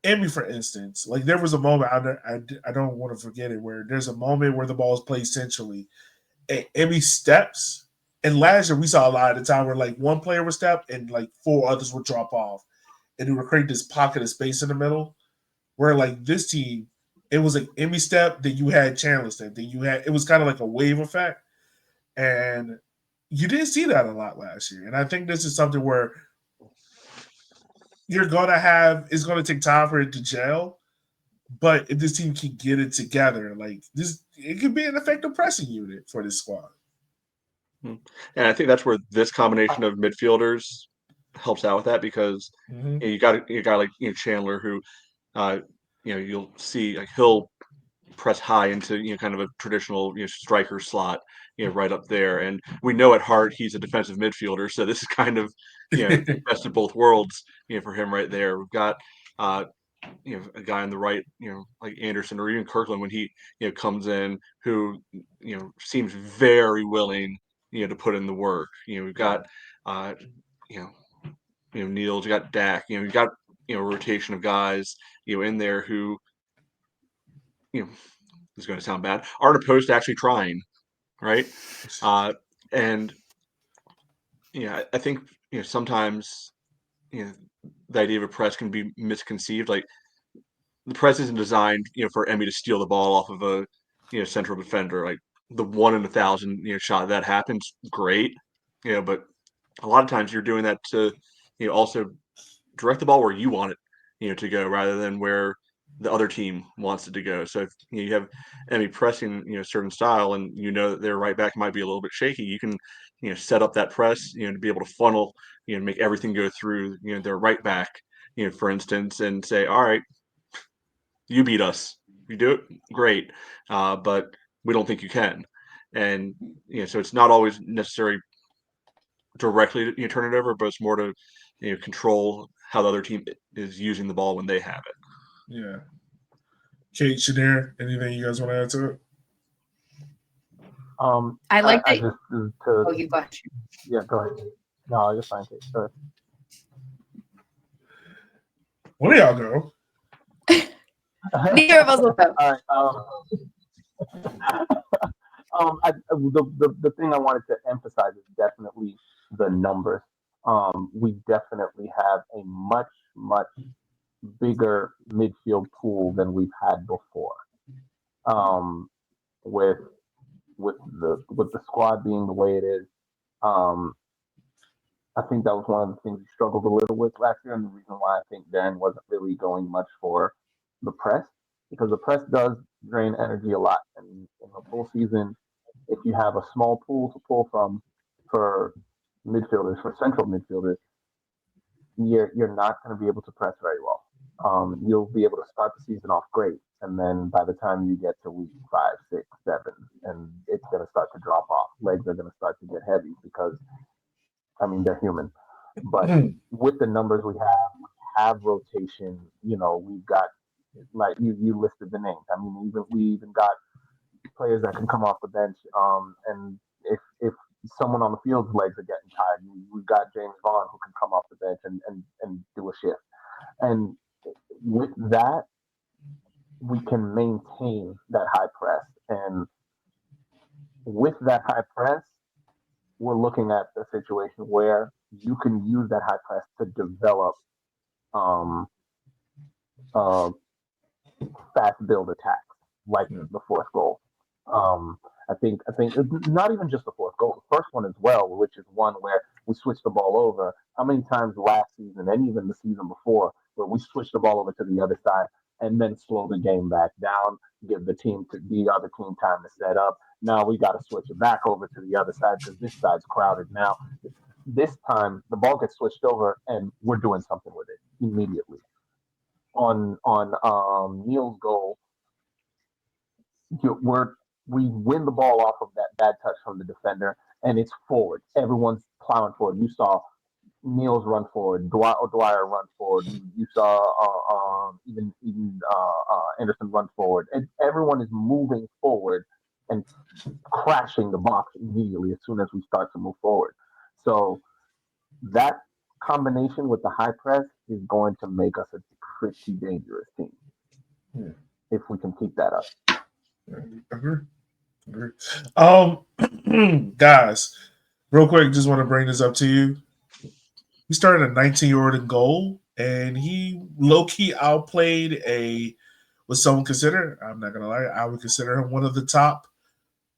Emmy, for instance, like there was a moment I don't want to forget it where there's a moment where the ball is played centrally, and Emmy steps. And last year we saw a lot of the time where like one player would step and like four others would drop off, and it would create this pocket of space in the middle. Where like this team, it was like Emmy step, then you had Chandler step, then you had it was kind of like a wave effect, and you didn't see that a lot last year. And I think this is something where it's going to take time for it to gel. But if this team can get it together, like this, it could be an effective pressing unit for this squad. And I think that's where this combination of midfielders helps out with that, because you got a guy like Chandler who, you'll see like he'll press high into kind of a traditional striker slot, right up there. And we know at heart he's a defensive midfielder, so this is kind of best of both worlds for him right there. We've got a guy on the right, like Anderson or even Kirkland when he comes in, who seems very willing to put in the work. We've got Niels, you got Dak, you've got a rotation of guys in there who this is going to sound bad, aren't opposed to actually trying, right? And I think sometimes the idea of a press can be misconceived. Like the press isn't designed for Emmy to steal the ball off of a central defender. Like the 1 in 1,000 shot that happens, great, but a lot of times you're doing that to also direct the ball where you want it to go, rather than where the other team wants it to go. So if you have Emmy pressing a certain style, and that their right back might be a little bit shaky, you can set up that press to be able to funnel make everything go through their right back, for instance, and say, all right, you beat us, you do it, great, but we don't think you can. And so it's not always necessary directly to turn it over, but it's more to control how the other team is using the ball when they have it. Yeah. Kate, Shanair, anything you guys want to add to it? I like that. You go ahead. Yeah, go ahead. No, you're fine, Kate. Go ahead. One of y'all go. Neither of us will go. All right. The thing I wanted to emphasize is definitely the numbers. We definitely have a much bigger midfield pool than we've had before. With the squad being the way it is, I think that was one of the things we struggled a little with last year, and the reason why I think Darren wasn't really going much for the press, because the press does drain energy a lot. And in the full season, if you have a small pool to pull from for midfielders, for central midfielders, you're not going to be able to press very well. You'll be able to start the season off great, and then by the time you get to week 5, 6, 7, and it's going to start to drop off. Legs are going to start to get heavy because, they're human. But with the numbers we have rotation. We've got, like you listed the names. We even got players that can come off the bench. And if someone on the field's legs are getting tired, we've got James Vaughn who can come off the bench and do a shift. And with that, we can maintain that high press. And with that high press, we're looking at a situation where you can use that high press to develop uh, fast build attacks like the fourth goal. I think not even just the fourth goal, the first one as well, which is one where we switched the ball over. How many times last season and even the season before where we switched the ball over to the other side and then slow the game back down, give the other team time to set up. Now we got to switch it back over to the other side because this side's crowded now. This time the ball gets switched over and we're doing something with it immediately. On Neil's goal, we win the ball off of that bad touch from the defender, and it's forward. Everyone's plowing forward. You saw Niels run forward, Dwyer run forward. You saw even Anderson run forward, and everyone is moving forward and crashing the box immediately as soon as we start to move forward. So that combination with the high press is going to make us a pretty dangerous team if we can keep that up. Agree. Guys, real quick, just want to bring this up to you. He started a 19-year-old in goal, and he low-key outplayed what someone consider, I'm not gonna lie, I would consider him one of the top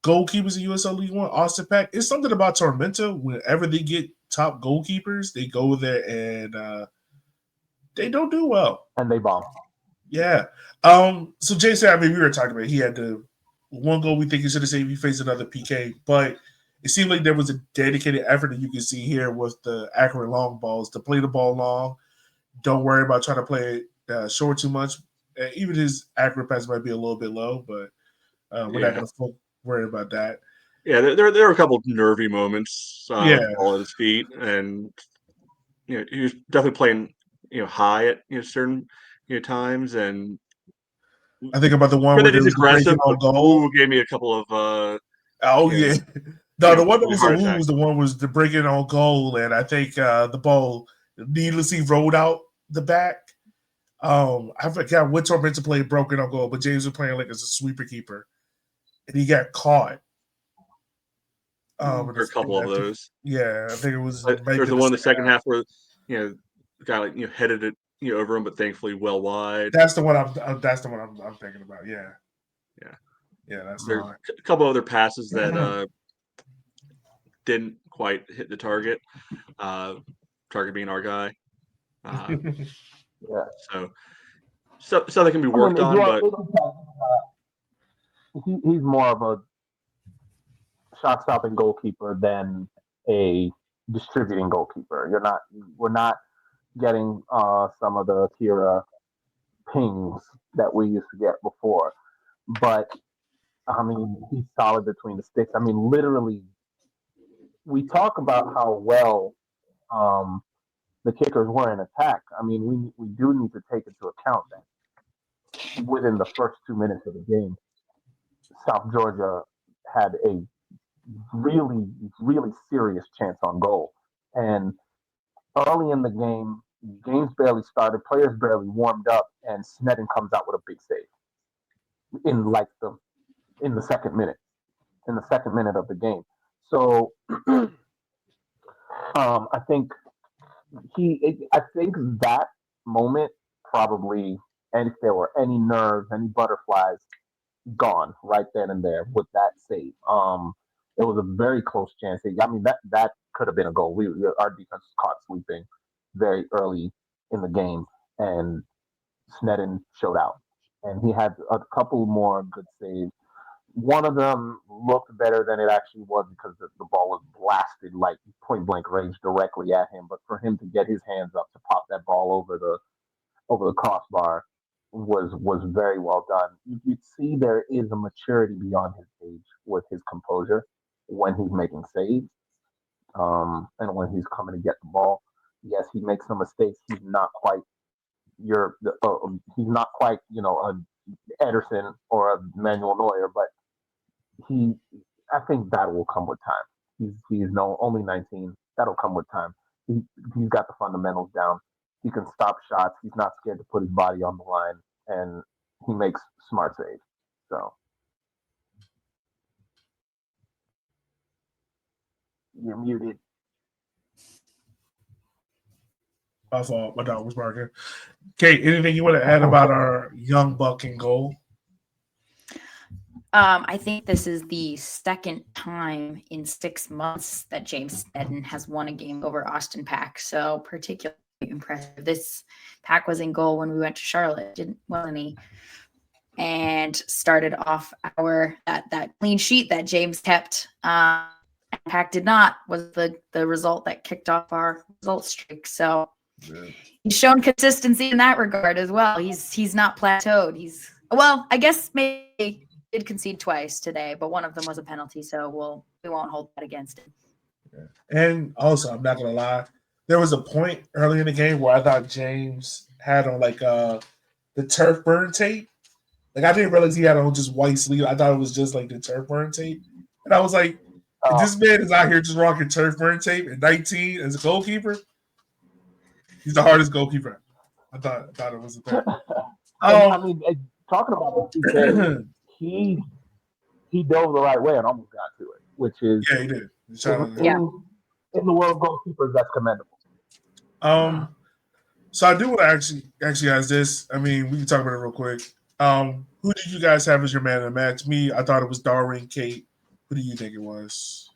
goalkeepers in USL League One, Austin Peck. It's something about Tormenta. Whenever they get top goalkeepers, they go there and they don't do well. And they bomb. Yeah. So Jason, I mean, we were talking about he had the one goal we think he should have saved. He faced another PK, but it seemed like there was a dedicated effort that you can see here with the accurate long balls to play the ball long. Don't worry about trying to play it short too much. Even his accurate pass might be a little bit low, but we're not going to worry about that. Yeah, there were a couple of nervy moments with the ball at his feet, and he was definitely playing high at certain times, and I think about the one where he's aggressive. on goal. Gave me a couple of yeah. No, the one that was was the one was the breaking on goal, and I think the ball needlessly rolled out the back. I forgot what Tormenta played broken on goal, but James was playing like as a sweeper keeper, and he got caught. There's a couple of those. Yeah, I think it was. There's the one in the second half where the guy headed it over him, but thankfully well wide. That's the one I'm thinking about. Yeah. That's there's a couple other passes that didn't quite hit the target. Target being our guy. So that can be worked on, but he's more of a shot-stopping goalkeeper than a distributing goalkeeper. We're not getting some of the Kira pings that we used to get before, but I mean he's solid between the sticks. I mean, literally, we talk about how well the Kickers were in attack. I mean, we do need to take into account that within the first 2 minutes of the game, South Georgia had a really, really serious chance on goal. And early in the game, games barely started, players barely warmed up, and Sneddon comes out with a big save in the second minute of the game. So I think that moment probably, and if there were any nerves, any butterflies, gone right then and there with that save. It was a very close chance. I mean, that could have been a goal. Our defense was caught sleeping very early in the game, and Sneddon showed out. And he had a couple more good saves. One of them looked better than it actually was because the ball was blasted like point blank range directly at him. But for him to get his hands up to pop that ball over the crossbar was very well done. You see there is a maturity beyond his age with his composure when he's making saves, and when he's coming to get the ball. Yes, he makes some mistakes. He's not quite a Ederson or a Manuel Neuer, but I think that will come with time. He's only 19. That'll come with time. He's got the fundamentals down. He can stop shots. He's not scared to put his body on the line, and he makes smart saves. So you're muted. My fault. My dog was barking. Kate, anything you want to add about our young buck in goal? I think this is the second time in 6 months that James Sneddon has won a game over Austin Pack. So particularly impressive. This Pack was in goal when we went to Charlotte, didn't win any, and started off that clean sheet that James kept. Pack did not, was the result that kicked off our result streak. So he's shown consistency in that regard as well. He's not plateaued. I guess maybe did concede twice today, but one of them was a penalty, so we won't hold that against him. Yeah. And also, I'm not gonna lie, there was a point early in the game where I thought James had on like the turf burn tape. Like I didn't realize he had on just white sleeve. I thought it was just like the turf burn tape, and I was like, if this man is out here just rocking turf burn tape at 19 as a goalkeeper, he's the hardest goalkeeper. I thought it was a thing. I mean, talking about the PK, he dove the right way and almost got to it, which is he did. In the world of goalkeepers, that's commendable. So I do want to actually ask this. I mean, we can talk about it real quick. Who did you guys have as your man of the match? Me, I thought it was Darwin. Kate, who do you think it was?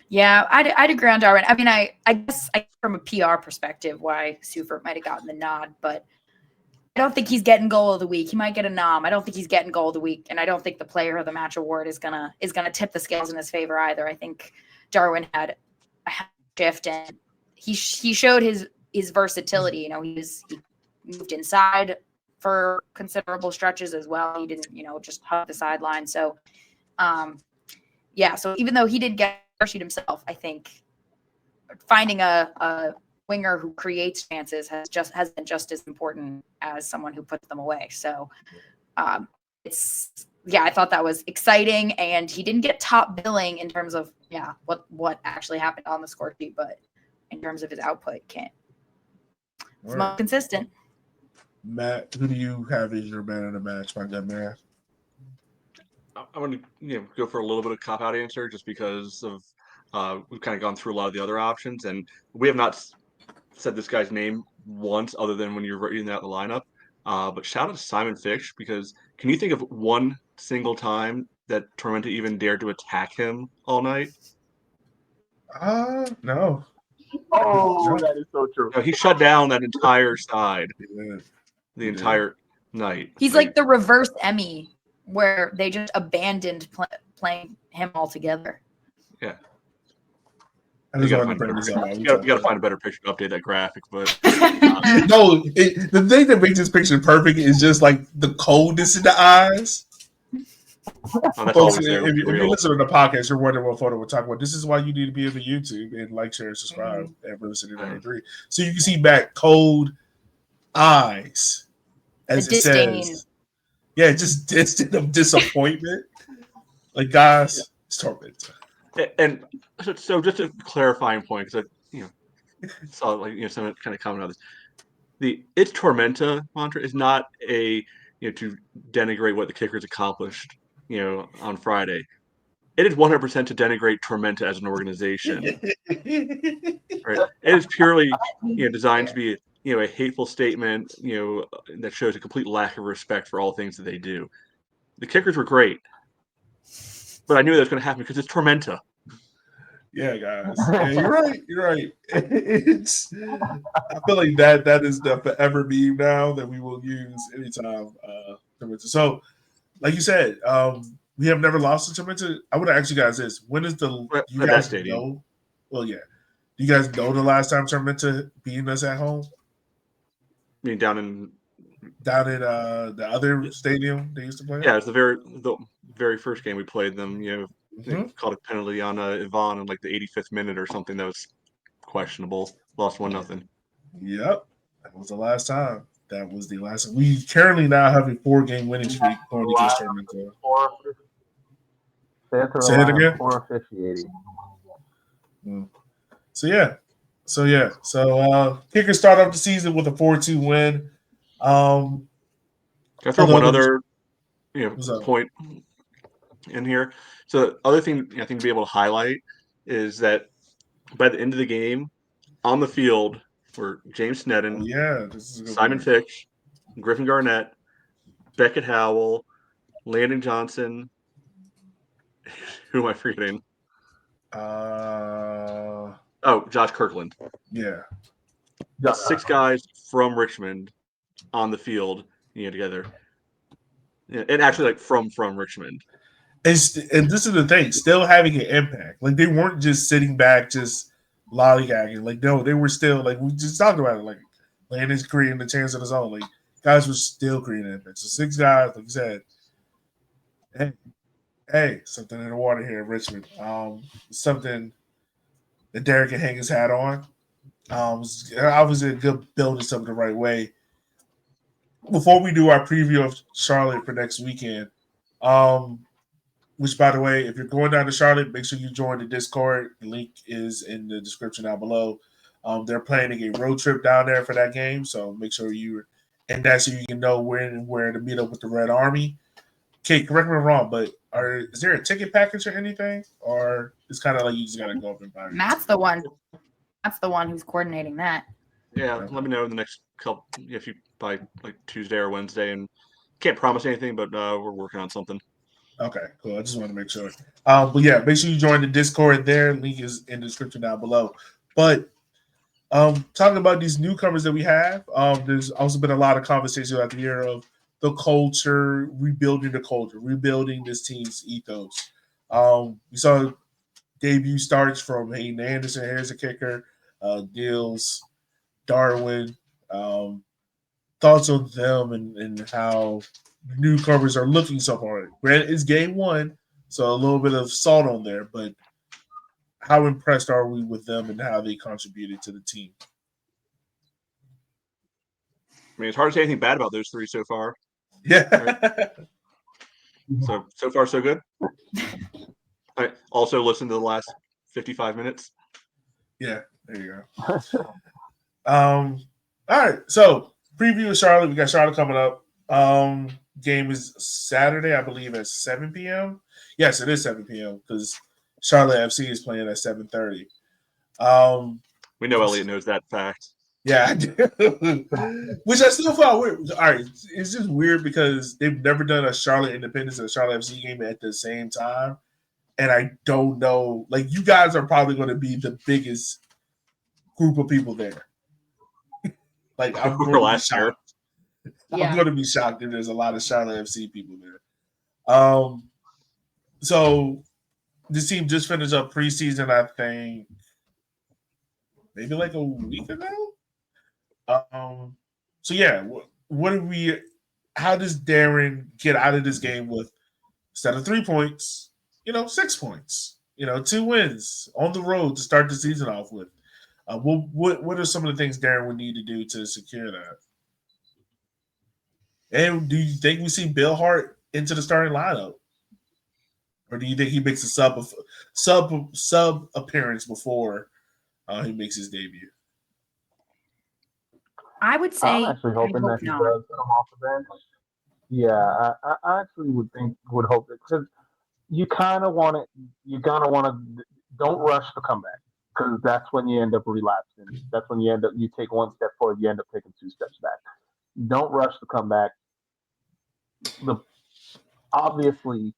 Yeah, I'd agree on Darwin. I mean, I guess from a PR perspective, why Sufert might have gotten the nod, but I don't think he's getting goal of the week. He might get a nom. I don't think he's getting goal of the week, and I don't think the player of the match award is gonna tip the scales in his favor either. I think Darwin had a shift, and he showed his versatility. You know, he moved inside for considerable stretches as well. He didn't, just hug the sideline. So, so even though he didn't get a sheet himself, I think finding a winger who creates chances has been just as important as someone who puts them away. So, I thought that was exciting, and he didn't get top billing in terms of what actually happened on the score sheet, but in terms of his output, it's more consistent. Matt, who do you have as your man of the match, my good man? I want to go for a little bit of cop-out answer just because of we've kind of gone through a lot of the other options, and we have not said this guy's name once other than when you're reading out the lineup. But shout out to Simon Fish, because can you think of one single time that Tormenta even dared to attack him all night? No. Oh, that is so true. No, he shut down that entire side the entire night. He's like the reverse Emmy, where they just abandoned playing him altogether. Yeah. You got to find a better picture to update that graphic, but no. The thing that makes this picture perfect is just like the coldness in the eyes. Folks, if you're listening to the podcast, you're wondering what photo we're talking about. This is why you need to be on the YouTube and like, share, and subscribe at Rivercity 93, so you can see Matt cold eyes, as it says. Yeah, just distant of disappointment. Like, guys, it's Tormenta. And so just a clarifying point, because I saw someone kind of comment on this. The "It's Tormenta" mantra is not to denigrate what the Kickers accomplished on Friday. It is 100% to denigrate Tormenta as an organization. Right? It is purely designed to be a hateful statement that shows a complete lack of respect for all things that they do. The Kickers were great, but I knew that was going to happen because it's Tormenta. Yeah, guys. Yeah, you're right. I feel like that is the forever meme now that we will use anytime. So, like you said, we have never lost to Tormenta. I would ask you guys this: when is do you guys know? Well, yeah. Do you guys know the last time Tormenta beating us at home? I mean, down in the other stadium they used to play? Yeah, it's the very first game we played them. They called a penalty on Yvonne in like the 85th minute or something that was questionable. Lost 1-0. Yep, that was the last time. That was the last. We currently now have a 4-game winning streak going against Tormenta. Say it again. 4 officiating. So Kickers start off the season with a 4-2 win. Can I throw one other point in here? So the other thing I think to be able to highlight is that by the end of the game, on the field, were James Sneddon, Yeah, this is a good Simon one. Fitch, Griffin Garnett, Beckett Howell, Landon Johnson. Who am I forgetting? Oh, Josh Kirkland. Yeah. That's 6 guys from Richmond on the field, together. Yeah, and actually, like from Richmond. And this is the thing, still having an impact. Like they weren't just sitting back, just lollygagging. Like no, they were still like we just talked about it. Like Landon's creating the chance on his own. Like guys were still creating impact. So 6 guys, like you said, hey, something in the water here in Richmond. Something that Derek can hang his hat on. Obviously a good building something the right way. Before we do our preview of Charlotte for next weekend, which, by the way, if you're going down to Charlotte, make sure you join the Discord. The link is in the description down below. They're planning a road trip down there for that game, so make sure you're in that so you can know when and where to meet up with the Red Army. Okay, correct me if I'm wrong, but is there a ticket package or anything, or it's kind of like you just gotta go up and buy it? Matt's the one. That's the one who's coordinating that. Yeah, let me know in the next couple, if you by like Tuesday or Wednesday, and can't promise anything, but we're working on something. Okay, cool. I just want to make sure. But yeah, make sure you join the Discord there. Link is in the description down below. But talking about these newcomers that we have, there's also been a lot of conversation about the year of the culture, rebuilding this team's ethos. We saw debut starts from Hayden Anderson, here's a kicker, Deals, Darwin. Thoughts on them and how newcomers are looking so far. Granted, it's game 1, so a little bit of salt on there, but how impressed are we with them and how they contributed to the team? I mean, it's hard to say anything bad about those 3 so far. Yeah. Right? So far, so good. I also listened to the last 55 minutes. Yeah, there you go. All right, so preview of Charlotte. We got Charlotte coming up. Game is Saturday, I believe, at 7 p.m. Yes, it is 7 p.m. because Charlotte FC is playing at 7:30. We know Elliot knows that fact. Yeah, I do. Which I still thought weird. All right, it's just weird because they've never done a Charlotte Independence and a Charlotte FC game at the same time, and I don't know. Like, you guys are probably going to be the biggest group of people there. Like, I'm going to be shocked. Yeah. I'm going to be shocked if there's a lot of Charlotte FC people there. So this team just finished up preseason, I think, maybe like a week ago. So yeah, what do we? How does Darren get out of this game with, instead of 3 points, 6 points, 2 wins on the road to start the season off with? What are some of the things Darren would need to do to secure that? And do you think we see Bill Hart into the starting lineup, or do you think he makes a sub appearance before he makes his debut? I would say I'm actually hoping that he does come off the bench. Yeah, I actually would hope that, because you kind of want to. Don't rush the comeback, because that's when you end up relapsing. That's when you take 1 step forward, you end up taking 2 steps back. Don't rush the comeback. Obviously,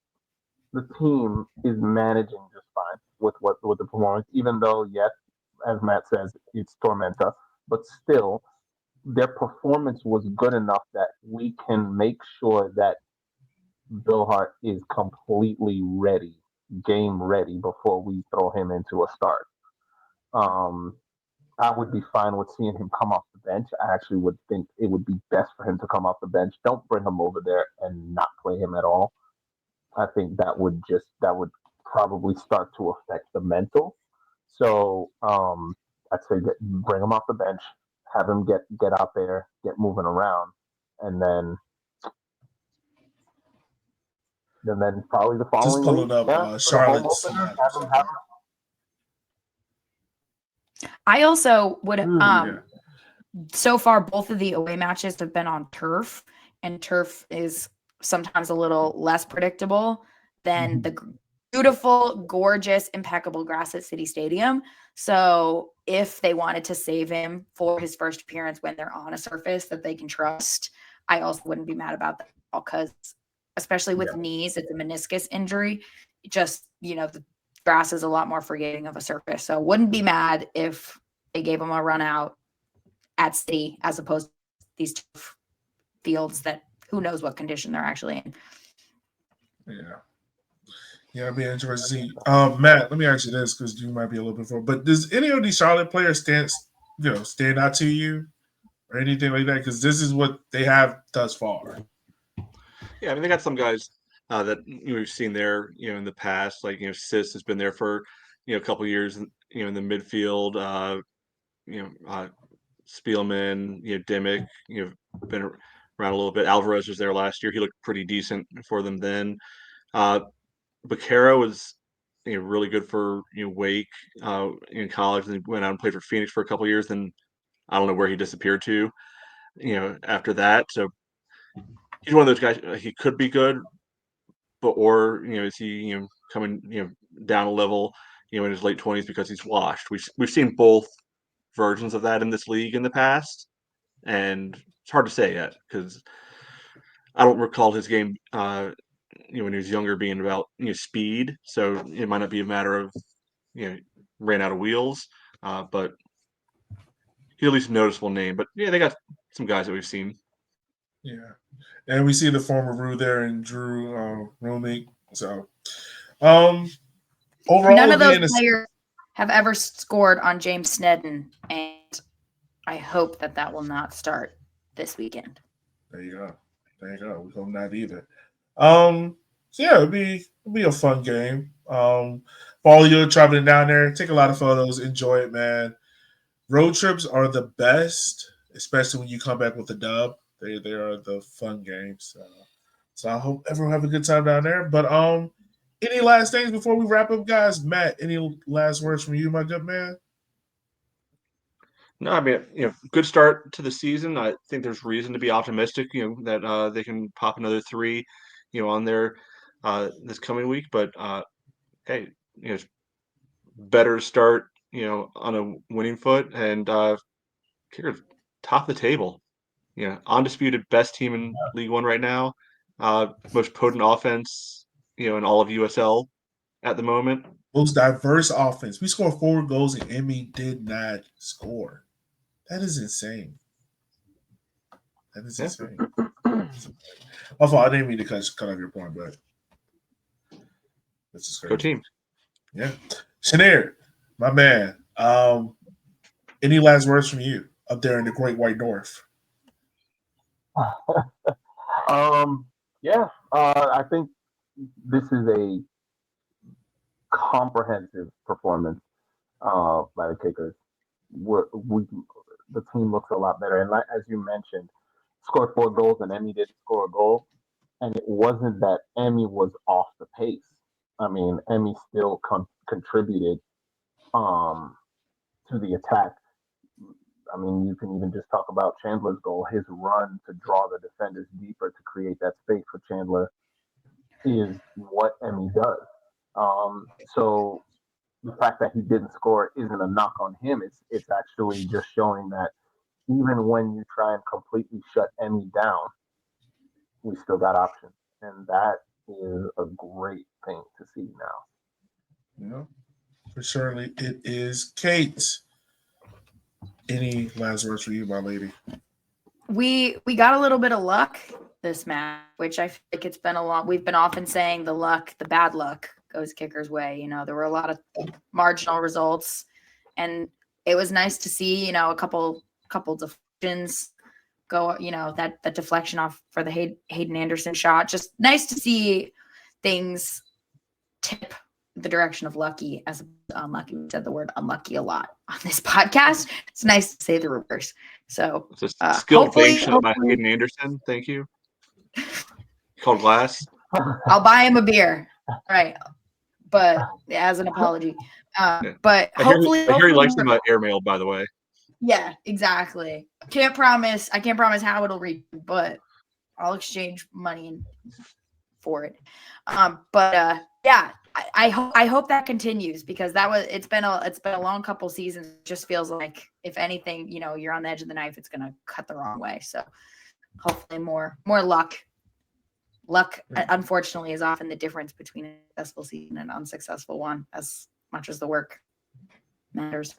the team is managing just fine with the performance, even though, yes, as Matt says, it's Tormenta, but still, their performance was good enough that we can make sure that Bill Hart is completely ready, game ready, before we throw him into a start. I would be fine with seeing him come off the bench. I actually would think it would be best for him to come off the bench. Don't bring him over there and not play him at all. I think that would probably start to affect the mental. So I'd say bring him off the bench, have him get out there, get moving around, and then probably the following just pulling week, up Charlotte's. I also would so far both of the away matches have been on turf, and turf is sometimes a little less predictable than beautiful, gorgeous, impeccable grass at City Stadium. So if they wanted to save him for his first appearance when they're on a surface that they can trust, I also wouldn't be mad about that because especially with knees, it's a meniscus injury. Just, the grass is a lot more forgiving of a surface. So wouldn't be mad if they gave him a run out at City as opposed to these two fields that who knows what condition they're actually in. Yeah, it'd be interesting to see. Matt, let me ask you this because you might be a little bit for. But does any of these Charlotte players stand out to you or anything like that? Because this is what they have thus far. Yeah, I mean they got some guys that we've seen there, in the past. Like Sis has been there for a couple years, in the midfield. Spielman, Dimmick, been around a little bit. Alvarez was there last year. He looked pretty decent for them then. Baquero was really good for Wake in college, and he went out and played for Phoenix for a couple years. Then I don't know where he disappeared to, after that. So he's one of those guys. He could be good, or is he coming down a level in his late 20s because he's washed? We've seen both versions of that in this league in the past, and it's hard to say yet because I don't recall his game when he was younger being about speed, so it might not be a matter of ran out of wheels, but he's at least a noticeable name. But yeah, they got some guys that we've seen. Yeah, and we see the former Rue there and Drew Romick. So overall, none of those players have ever scored on James Snedden, and I hope that will not start this weekend. There you go. We hope not either. So yeah, it'll be a fun game. For all you traveling down there, take a lot of photos, enjoy it, man. Road trips are the best, especially when you come back with a dub. They are the fun games. So I hope everyone have a good time down there. But any last things before we wrap up, guys? Matt, any last words from you, my good man? No, I mean, good start to the season. I think there's reason to be optimistic, that they can pop another 3, on there this coming week. But hey, it's better to start, on a winning foot, and Kickers top of the table. Undisputed best team in League One right now. Most potent offense, in all of USL at the moment. Most diverse offense. We scored 4 goals and Emmy did not score. That is insane. Insane. Also, I didn't mean to cut off your point, but this is crazy. Go team. Yeah. Shanair, my man. Any last words from you up there in the Great White North? I think this is a comprehensive performance by the Kickers. The team looks a lot better, and as you mentioned, scored 4 goals and Emmy didn't score a goal, and it wasn't that Emmy was off the pace. I mean, Emmy still contributed to the attack. I mean, you can even just talk about Chandler's goal. His run to draw the defenders deeper to create that space for Chandler is what Emmy does. So the fact that he didn't score isn't a knock on him. It's actually just showing that even when you try and completely shut Emmy down, we still got options. And that is a great thing to see now. Yeah, for surely it is. Kate, any last words for you, my lady? We got a little bit of luck this match, which I feel like it's been a lot. We've been often saying the bad luck goes Kickers' way. There were a lot of marginal results, and it was nice to see, a couple deflections go, that deflection off for the Hayden Anderson shot. Just nice to see things tip the direction of lucky as unlucky. We said the word unlucky a lot on this podcast. It's nice to say the reverse. So it's a skilled thing by Hayden Anderson. Thank you. Called glass. I'll buy him a beer. All right. But as an apology. But I hear he likes them airmail, by the way. Yeah, exactly. I can't promise how it'll reach, but I'll exchange money for it. Yeah, I hope that continues, because it's been a long couple seasons. It just feels like, if anything, you're on the edge of the knife, it's gonna cut the wrong way. So hopefully more luck. Luck, unfortunately, is often the difference between a successful season and an unsuccessful one, as much as the work matters.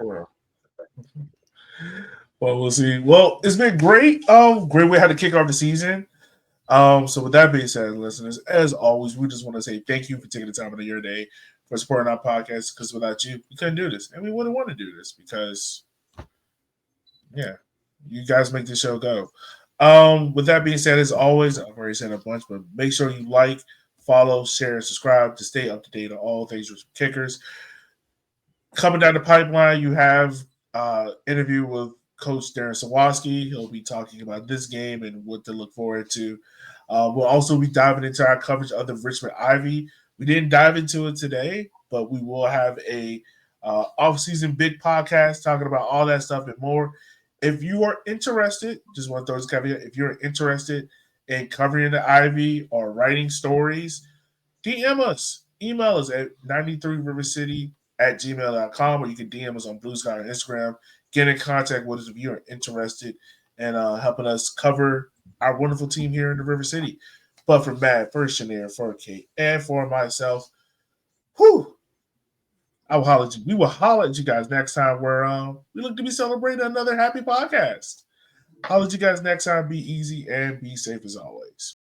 Well, we'll see. Well, it's been great. Great way how to kick off the season. So with that being said, listeners, as always, we just want to say thank you for taking the time out of your day for supporting our podcast, because without you, we couldn't do this. And we wouldn't want to do this because, yeah, you guys make the show go. With that being said, as always, I've already said a bunch, but make sure you like, follow, share, and subscribe to stay up to date on all things Richmond Kickers. Coming down the pipeline, you have interview with Coach Darren Sawaski. He'll be talking about this game and what to look forward to. We'll also be diving into our coverage of the Richmond Ivy. We didn't dive into it today, but we will have a off-season big podcast talking about all that stuff and more. If you are interested, just want to throw this caveat, if you're interested in covering the Ivy or writing stories, DM us. Email us at 93rivercity@gmail.com, or you can DM us on Blue Sky or Instagram. Get in contact with us if you're interested in helping us cover our wonderful team here in the River City. But for Matt, for Shanair, for Kate, and for myself, we will holler at you guys next time, where we look to be celebrating another happy podcast. Holler at you guys next time. Be easy and be safe as always.